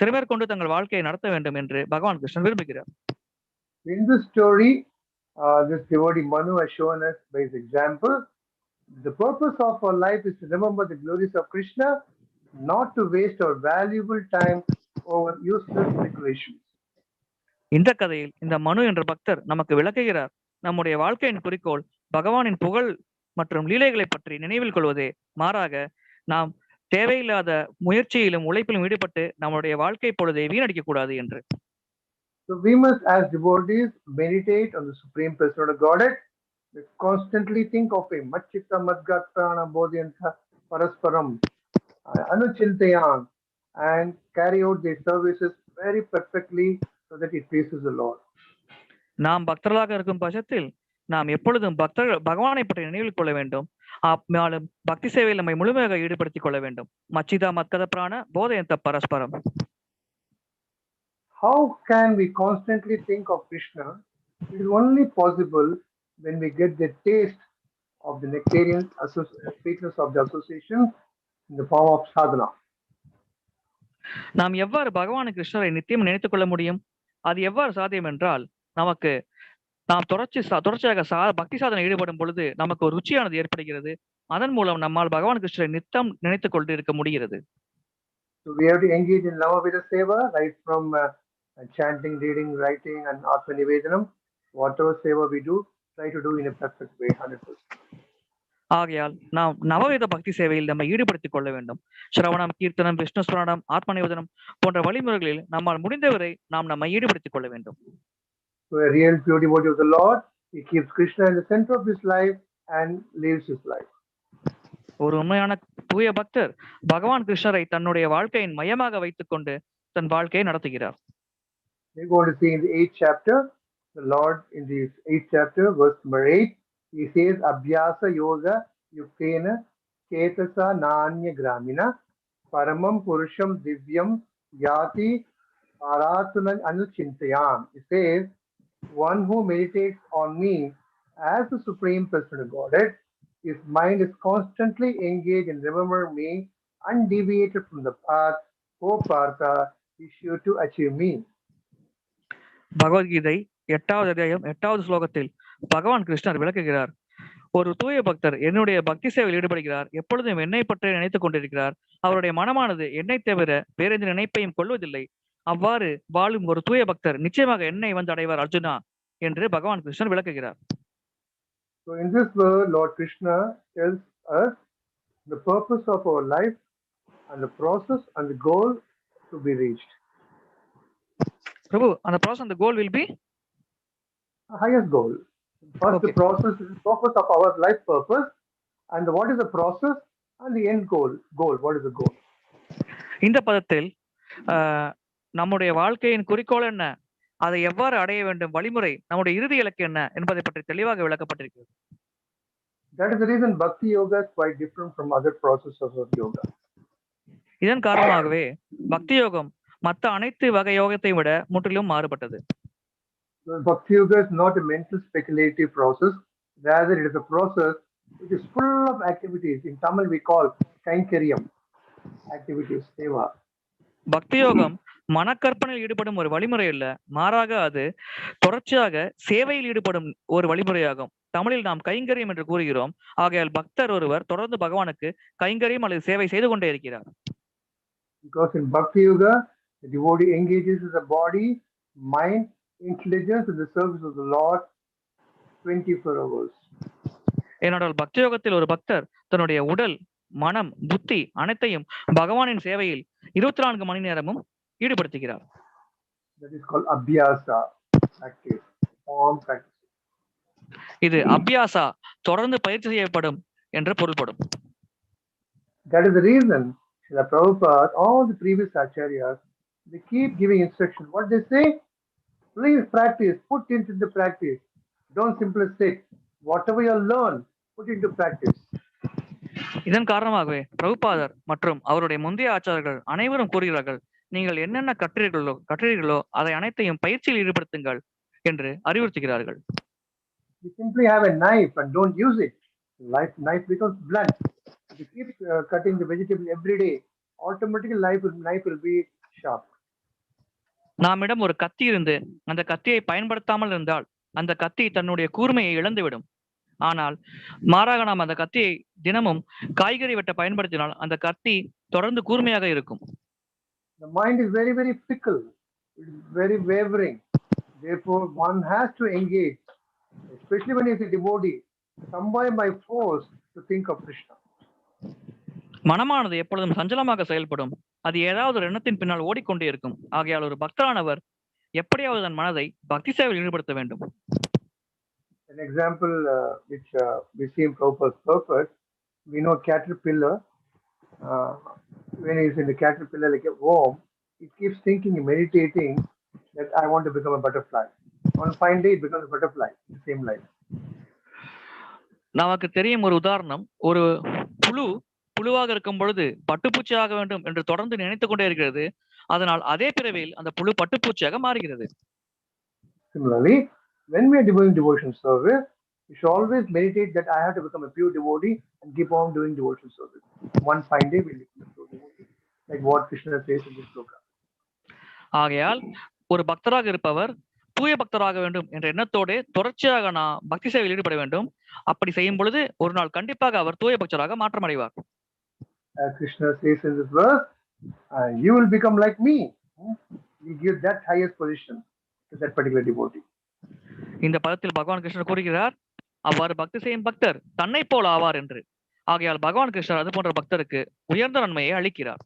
சிறமேற்கொண்டு தங்கள் வாழ்க்கையை நடத்த வேண்டும் என்று பகவான் கிருஷ்ணன் விரும்புகிறார். In this story, this devotee Manu has shown us by his example, the purpose of our life is to remember the glories of Krishna, not to waste our valuable time over useless speculations. இந்த கதையில் இந்த மனு என்ற பக்தர் நமக்கு விளக்குகிறார், நம்முடைய வாழ்க்கையின் குறிக்கோள் பகவானின் புகழ் மற்றும் லீலைகளை பற்றி நினைவில் கொள்வதே. மாறாக நாம் தேவையில்லாத முயற்சியிலும் உழைப்பிலும் ஈடுபட்டு நம்முடைய வாழ்க்கை பொழுதை வீணடிக்க கூடாது என்று. So we must, as devotees, meditate on the Supreme Personality of Godhead. We constantly think of Him. Machchitta madgatrana bodhyanta parasparam anuchintayan, and carry out their services very perfectly so that it pleases the Lord. நாம் பக்தர்களாக இருக்கும் பட்சத்தில் நாம் எப்பொழுதும் பகவானை பற்றி நினைவில் கொள்ள வேண்டும். பக்தி சேவையில் நம்மை முழுமையாக ஈடுபடுத்திக் கொள்ள வேண்டும். மச்சிதா மத்கத பிராண போதயந்த பரஸ்பரம். How can we constantly think of Krishna? It is only possible when we get the taste of the nectarian sweetness of the association in the form of sadhana. நாம் எவ்வாறு பகவான் கிருஷ்ணரை நித்தியம் நினைத்துக் கொள்ள முடியும்? அது எவ்வாறு சாத்தியம் என்றால், நாம் தொடர்ச்சியாக பக்தி சாதனை ஈடுபடும் பொழுது நமக்கு ஒரு ருச்சியானது ஏற்படுகிறது. அதன் மூலம் நம்மால் பகவான் கிருஷ்ணரை நித்தம் நினைத்துக் கொண்டு இருக்க முடிகிறது. So we have to engage in Navavida Seva, right from chanting, reading, writing, and ātmaiva. Whatever seva we do, try to do in a perfect way, 100%. ஆகையால் நாம் நவவித பக்தி சேவையில் நம்மை ஈடுபடுத்திக் கொள்ள வேண்டும். சிரவணம், கீர்த்தனம், விஷ்ணு ஸ்மரணம், ஆத்ம நிவேதனம் போன்ற வழிமுறைகளில் நம்மால் முடிந்தவரை நாம் நம்மை ஈடுபடுத்திக் கொள்ள வேண்டும். So a real pure devotee of the Lord, he keeps Krishna in the center of his life and lives his life. ஒரு உண்மையான தூய பக்தர் பகவான் கிருஷ்ணரை தன்னுடைய வாழ்க்கையின் மையமாக வைத்துக் கொண்டு தன் வாழ்க்கையை நடத்துகிறார். We're going to see in the 8th chapter, the Lord in the 8th chapter, verse number 8, he says, Abhyasa yoga yuktena ketasa nanya gramina paramam purusham divyam yati paratulan anuchintayam. He says, one who meditates on me as the Supreme Personal Godhead, his mind is constantly engaged in remembering me, undeviated from the path, O Partha, is sure to achieve me. Bhagavad Gita 8வது அத்தியாயம் 8வது ஸ்லோகத்தில் பகவான் கிருஷ்ணர் விளக்குகிறார். ஒரு தூய பக்தர் என்னுடைய பக்தி சேவையில் ஈடுபடுகிறார், எப்பொழுதும் என்னை பற்றி நினைத்துக் கொண்டிருக்கிறார். அவருடைய மனமானது என்னை தவிர வேற எந்த நினைப்பையும் கொள்வதில்லை. அவ்வாறு வாழும் ஒரு தூய பக்தர் நிச்சயமாக என்னை வந்து அடைவார் அர்ஜுனா என்று பகவான் கிருஷ்ணர் விளக்குகிறார். So in this word, Lord Krishna tells us the purpose of our life and the process and the goal to be reached. Prabhu, and the process and the goal will be? The highest goal. First, Okay. the process is the purpose of our life purpose, and what is the process and the end goal. What is the goal? இந்த பதத்தில் நம்முடைய வாழ்க்கையின் குறிக்கோள் என்ன, அதை எவ்வாறு அடைய வேண்டும், வழிமுறை, நம்முடைய இறுதி இலக்கு என்ன என்பதை பற்றி தெளிவாக விளக்கப்பட்டிருக்கிறது. That is the reason Bhakti Yoga is quite different from other processes of yoga. இதன் காரணமாகவே பக்தி யோகம் மற்ற அனைத்து வகை யோகத்தை விட முற்றிலும் மாறுபட்டது. Bhakti Yoga is not a mental speculative process. Rather, it is a process which is full of activities. In Tamil, we call Kainkaryam activities, seva. பக்தி யோகம் மனக்கற்பனையில் ஈடுபடும் ஒரு வழிமுறை அல்ல, மாறாக அது தொடர்ச்சியாக சேவையில் ஈடுபடும் ஒரு வழிமுறையாகும். தமிழில் நாம் கைங்கரியம் என்று கூறுகிறோம். ஆகையால் பக்தர் ஒருவர் தொடர்ந்து பகவானுக்கு கைங்கரியம் அல்லது சேவை செய்து கொண்டே இருக்கிறார். Because in Bhakti Yoga, the devotee engages with the body, mind, intelligence in the service of the Lord 24 hours. ஏனென்றால் பக்தி யோகத்தில் ஒரு பக்தர் தன்னுடைய உடல், மனம், புத்தி அனைத்தையும் பகவானின் சேவையில் 24 மணி நேரமும் ஈடுபடுத்துகிறார். That is called abhyasa, practice, form practice. இது அபியாசா, தொடர்ந்து பயிற்சி செய்யப்படும் என்று பொருள்படும். That is the reason Srila Prabhupada, all the previous acharyas, they keep giving instruction. What they say? Please practice, put into the practice. Don't simply sit. Whatever you learn, put into practice. இதன் காரணமாகவே பிரபுபாதர் மற்றும் அவருடைய முந்தைய ஆச்சாரர்கள் அனைவரும் கூறுகிறார்கள், நீங்கள் என்னென்ன கற்றீர்களோ அதை அனைத்தையும் பயிற்சியில் ஈடுபடுத்துங்கள் என்று அறிவுறுத்துகிறார்கள். You simply have a knife and don't use it. Knife becomes blunt. If you keep cutting the vegetable every day, automatically knife will be sharp. நம்மிடம் ஒரு கத்தி இருந்து அந்த கத்தியை பயன்படுத்தாமல் இருந்தால் அந்த கத்தி தன்னுடைய கூர்மையை இழந்துவிடும். ஆனால் மாறாக நாம் அந்த கத்தியை தினமும் காய்கறி வெட்ட பயன்படுத்தினால் அந்த கத்தி தொடர்ந்து கூர்மையாக இருக்கும். The mind is very, very fickle. It is very wavering. Therefore, one has to engage, especially when he is a devotee, somewhere by force to think of Krishna. மனமானது எப்பொழுதும் சஞ்சலமாக செயல்படும். அது ஏதாவது ஒரு எண்ணத்தின் பின்னால் ஓடிக்கொண்டே இருக்கும். ஆகையால் ஒரு பக்தரானவர் எப்படியாவது தன் மனதை பக்தி சேவையில் ஈடுபடுத்த வேண்டும். An example which we see in Prabhupada's Purport, we know caterpillar, when he is in the caterpillar like a worm, it keeps thinking and meditating that I want to become a butterfly. On fine day, it becomes a butterfly, the same life. நமக்கு தெரியும் ஒரு உதாரணம், ஒரு புழுவாக இருக்கும் பொழுது பட்டுப்பூச்சி ஆக வேண்டும் என்று தொடர்ந்து நினைத்துக் கொண்டே இருக்கிறது. அதனால் அதே பிறவியில் அந்த புழு பட்டுப்பூச்சியாக மாறுகிறது. Similarly, when we are doing devotion service, we should always meditate that I have to become a pure devotee and keep on doing devotion service. One fine day we will become a pure devotee, like what Krishna says in this sloka. ஆகையால் ஒரு பக்தராக இருப்பவர் தூய பக்தராக வேண்டும் என்ற எண்ணத்தோடு தொடர்ச்சியாக நான் பக்தி சேவையில் ஈடுபட வேண்டும். அப்படி செய்யும் பொழுது ஒரு நாள் கண்டிப்பாக அவர் தூய பக்தராக மாற்றம் அடைவார். Krishna says in this verse, you will become like me. You give that highest position to that particular devotee. இந்த பதத்தில் பகவான் கிருஷ்ணர் கூறுகிறார், அவ்வாறு பக்தி செய்யும் பக்தர் தன்னை போல் ஆவார் என்று. ஆகையால் பகவான் கிருஷ்ணர் அது போன்ற பக்தருக்கு உயர்ந்த நன்மையை அளிக்கிறார்.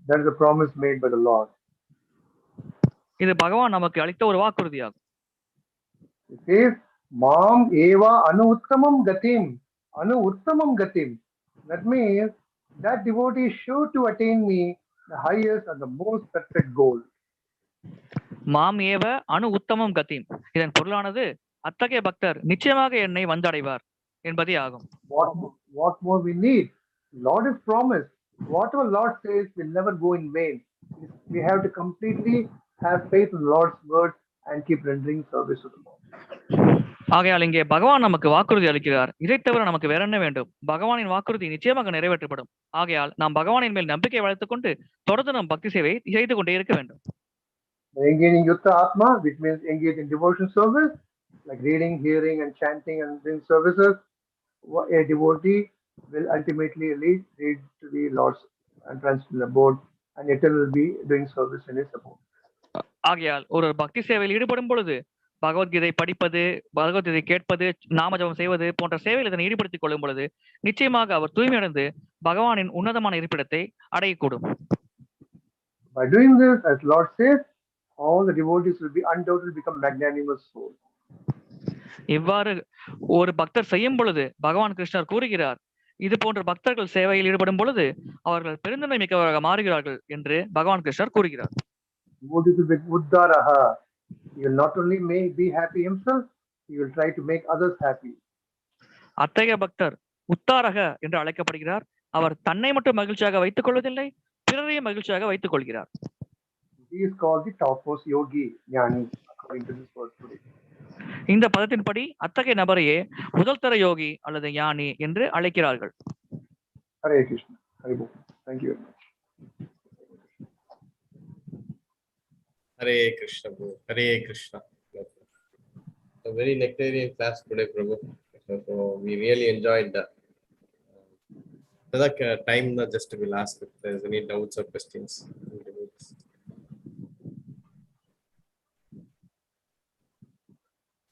That is a promise made by the Lord. இது பகவான் நமக்கு அளித்த ஒரு வாக்குறுதியாகும். It says, "Mam eva anuttamām gatim." Anuttamām gatim. That means that devotee is sure to attain me, the highest and the most perfect goal. மாம் ஏவ அணு உத்தமம் கத்திம். இதன் பொருளானது அத்தகைய பக்தர் நிச்சயமாக என்னை வந்தடைவார் என்பதே ஆகும். What more we need? Lord has promised. Whatever Lord says will never go in vain. We have to completely have faith in Lord's word and keep rendering service to the Lord. ஆகையால் இங்கே பகவான் நமக்கு வாக்குறுதி அளிக்கிறார். இதை தவிர நமக்கு வேற என்ன வேண்டும்? பகவானின் வாக்குறுதி நிச்சயமாக நிறைவேற்றப்படும். ஆகையால் நாம் பகவானின் மேல் நம்பிக்கை வளர்த்துக் கொண்டு தொடர்ந்து நம் பக்தி சேவை செய்து கொண்டே இருக்க வேண்டும். Engaging yukta-ātmā, which means engage in devotion service, like reading, hearing, and chanting and doing services, a devotee will ultimately lead to the Lord's and transcendental abode, and eternal will be doing service in His abode. ஆகையால் ஒரு பக்தி சேவையில் ஈடுபடும் பொழுது பகவத்கீதை படிப்பது, பகவத்கீதை கேட்பது, நாமஜபம் செய்வது போன்ற சேவையில் இதனை ஈடுபடுத்திக் கொள்ளும் பொழுது நிச்சயமாக அவர் தூய்மையடைந்து பகவானின் உன்னதமான இருப்பிடத்தை அடையக்கூடும். By doing this, as Lord says, all the devotees will be undoubtedly become magnanimous souls. இவ்வாறு ஒரு பக்தர் செய்யும் பொழுது பகவான் கிருஷ்ணர் கூறுகிறார், இது போன்ற பக்தர்கள் சேவையில் ஈடுபடும் பொழுது அவர்கள் பெருந்தன்மை மிக்கவராக மாறுகிறார்கள் என்று பகவான் கிருஷ்ணர் கூறுகிறார். Devotees will be udārāḥ. He will not only be happy himself, he will try to make others happy. அத்தகைய பக்தர் உத்தாரக என்று அழைக்கப்படுகிறார். அவர் தன்னை மட்டும் மகிழ்ச்சியாக வைத்துக் கொள்வதில்லை, பிறரையும் மகிழ்ச்சியாக வைத்துக் கொள்கிறார். He is called the topmost yogi, jñānī, according to this word today. இந்த பதத்தின்படி அத்தகைய நபரையே முதல் தர யோகி அல்லது ஞானி என்று அழைக்கிறார்கள். Hare Krishna. Hare Bol. Thank you very much. Hare Krishna, Prabhu. Hare Krishna. A very nectarian class today, Prabhu. So we really enjoyed that. Time just will ask if there's any doubts or questions.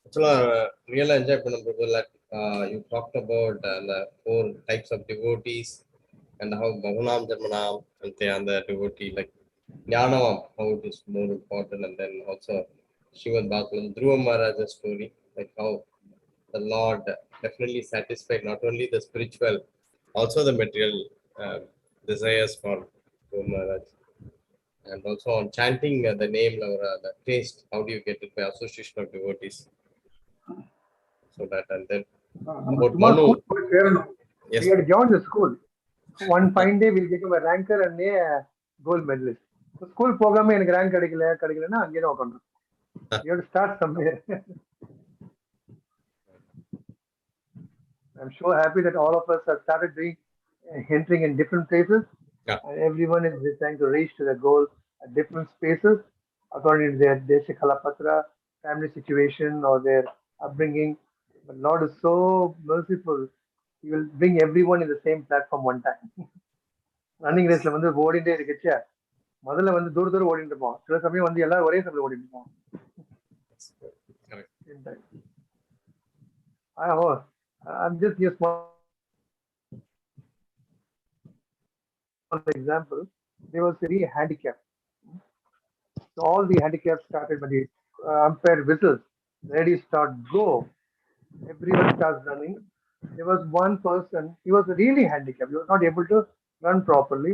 Actually, really enjoy Prabhu. Like you talked about the 4 types of devotees and how Bhavanam Jarmanam and the devotee like jñānām, how it is more important, and then also Srimad Bhagavatam, Dhruva Maharaja's story, like how the Lord definitely satisfied not only the spiritual, also the material desires for Dhruva Maharaj. And also on chanting the name, the taste, how do you get it by association of devotees? So that, and then about Manu. Yes. We had to join the school. One fine day we'll become a ranker and a gold medalist. So school program எனக்கு rank கிடைக்கலனா அங்கேயே தான் உட்கார்ந்து. You have to start somewhere. I'm so happy that all of us have started doing entering in different places. Yeah. And everyone is trying to reach to the goal at different spaces according to their Desha Kalapatra, family situation or their upbringing. But Lord is so merciful. He will bring everyone in the same platform one time. Running race la வந்து ஓடிட்டே இருக்கச்சே முதல்ல வந்து தூர ஓடிட்டு இருப்போம். சில சமயம் வந்து எல்லாரும் ஒரே சமயம் ஓடிட்டு இருப்போம். I'm just a small example. There was very handicapped. So all the handicaps started when the umpire whistles. Ready, start, go. Everyone starts running. There was one person, he was really handicapped. He was not able to run properly.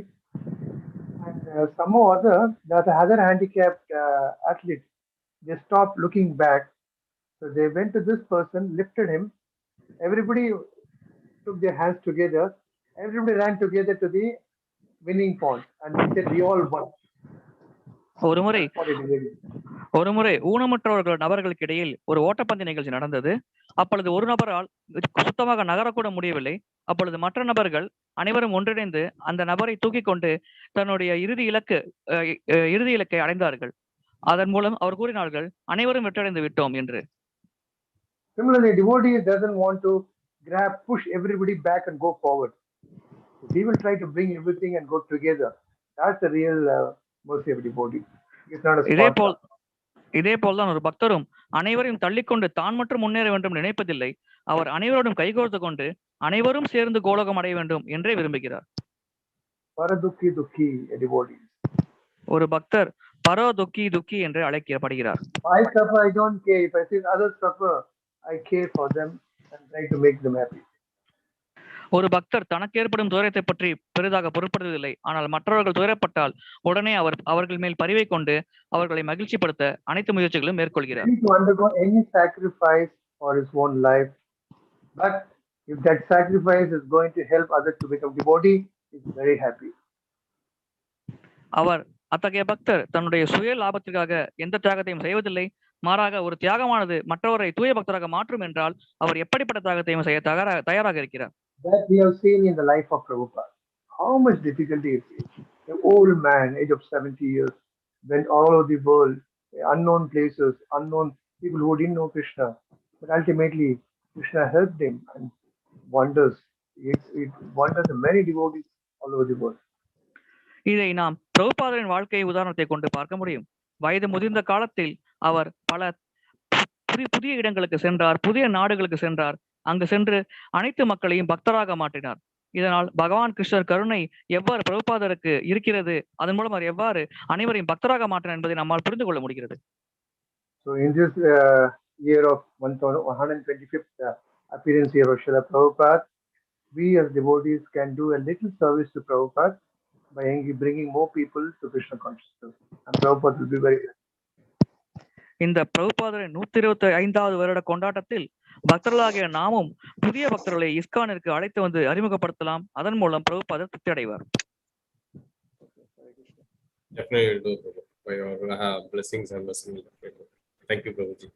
And somehow or other, the other handicapped athlete, they stopped looking back. So they went to this person, lifted him. Everybody took their hands together. Everybody ran together to the winning point. And we said, we all won. ஒருமுறை ஊனமுற்றவர்கள் நபர்களுக்கு இடையில் ஒரு ஓட்டப்பந்தய நிகழ்ச்சி நடந்தது. அப்பொழுது ஒரு நபரால் சுத்தமாக நகரக்கூட முடியவில்லை. அப்பொழுது மற்ற நபர்கள் அனைவரும் ஒன்றிணைந்து அந்த நபரை தூக்கி கொண்டு தன்னுடைய இறுதி இலக்கை அடைந்தார்கள். அதன் மூலம் அவர் கூறினார்கள், அனைவரும் வெற்றடைந்து விட்டோம் என்று. Similarly, devotee doesn't want to push everybody back and go forward. He will try to bring everything and go together. That's the real mercy of devotee. இதே போல்தான் ஒரு பக்தரும் அனைவரையும் தள்ளிக்கொண்டு தான் மட்டும் முன்னேற வேண்டும் நினைப்பதில்லை. அவர் அனைவரோடும் கைகோர்த்து கொண்டு அனைவரும் சேர்ந்து கோலோகம் அடைய வேண்டும் என்றே விரும்புகிறார். Paradukhi Dukhi, a devotee. ஒரு பக்தர் பரோ துக்கி துக்கி என்று அழைக்கப்படுகிறார். I suffer, I don't care. If I see others suffer, I care for them and try to make them happy. ஒரு பக்தர் தனக்கு ஏற்படும் துயரத்தை பற்றி பெரிதாக பொருட்படுவதில்லை. ஆனால் மற்றவர்கள் துயரப்பட்டால் உடனே அவர்கள் மேல் பரிவை கொண்டு அவர்களை மகிழ்ச்சிப்படுத்த அனைத்து முயற்சிகளும் மேற்கொள்கிறார். To undergo any sacrifice for his own life, but if that sacrifice is going to help others to become devotee, he is very happy. அவர் அத்தகைய பக்தர் தன்னுடைய சுய லாபத்திற்காக எந்த தியாகத்தையும் செய்வதில்லை. மாறாக ஒரு தியாகமானது மற்றவரை தூய பக்தராக மாற்றும் என்றால் அவர் எப்படிப்பட்ட தியாகத்தையும் செய்ய தயாராக இருக்கிறார். That we have seen in the life of Prabhupada. How much difficulty it is. An old man, age of 70 years, went all over the world, unknown places, unknown people who didn't know Krishna. But ultimately, Krishna helped him and wonders. It wonders many devotees all over the world. இதை நாம் பிரபுபாதரின் வாழ்க்கை உதாரணத்தை கொண்டு பார்க்க முடியும். வயது முதிர்ந்த காலத்தில் அவர் பல புதிய இடங்களுக்கு சென்றார், புதிய நாடுகளுக்கு சென்றார். அங்கு சென்று அனைத்து மக்களையும் பக்தராக மாற்றினார். இதனால் பகவான் கிருஷ்ணர் கருணை எவ்வாறு பிரபுபாதருக்கு இருக்கிறது, அதன் மூலம் அவர் எவ்வாறு அனைவரையும் பக்தராக மாற்றினார் என்பதை நம்மால் புரிந்து கொள்ள முடிகிறது. So in this year of 125th appearance here of Srila Prabhupada, we as devotees can do a little service to Prabhupada by bringing more people to Krishna consciousness. And Prabhupada will be very happy. இந்த பிரபுபாதரின் 125வது வருட கொண்டாட்டத்தில் பக்தர்களாகிய நாமும் புதிய பக்தர்களை இஸ்கானிற்கு அழைத்து வந்து அறிமுகப்படுத்தலாம். அதன் மூலம் பிரபுபாதர் திருப்தி அடைவார். Blessings and blessings. Thank you, Prabhuji.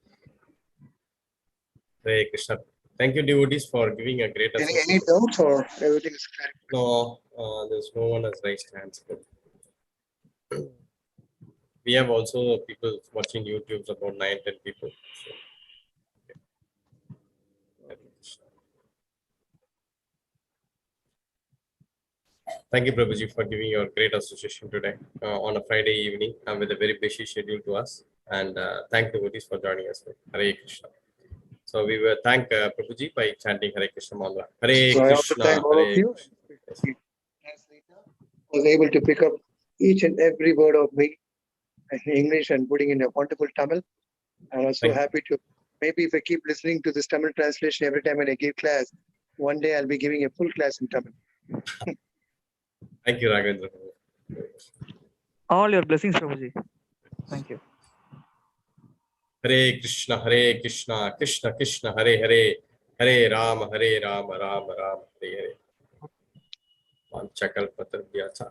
Hare Krishna. Thank you, devotees, for giving a great assistance. Any doubts or everything is correct? No, there's no one has raised hands. We have also people watching YouTube, about 9-10 people. So, okay. Thank you, Prabhuji, for giving your great association today on a Friday evening with a very busy schedule to us. And thank devotees for joining us. Hare Krishna. So we will thank Prabhuji by chanting Hare Krishna mantra. Hare Krishna. Thank all of you. Was able to pick up each and every word of me in English and putting in a wonderful Tamil. I'm also happy to, maybe if I keep listening to this Tamil translation every time when I give class, one day I'll be giving a full class in Tamil. Thank you, Raghavendra. All your blessings, Prabhuji. Thank you. Hare Krishna, Krishna Krishna, Hare Hare, Hare Rama, Rama Rama, Hare Hare. Vanchakalpatarubhyacha.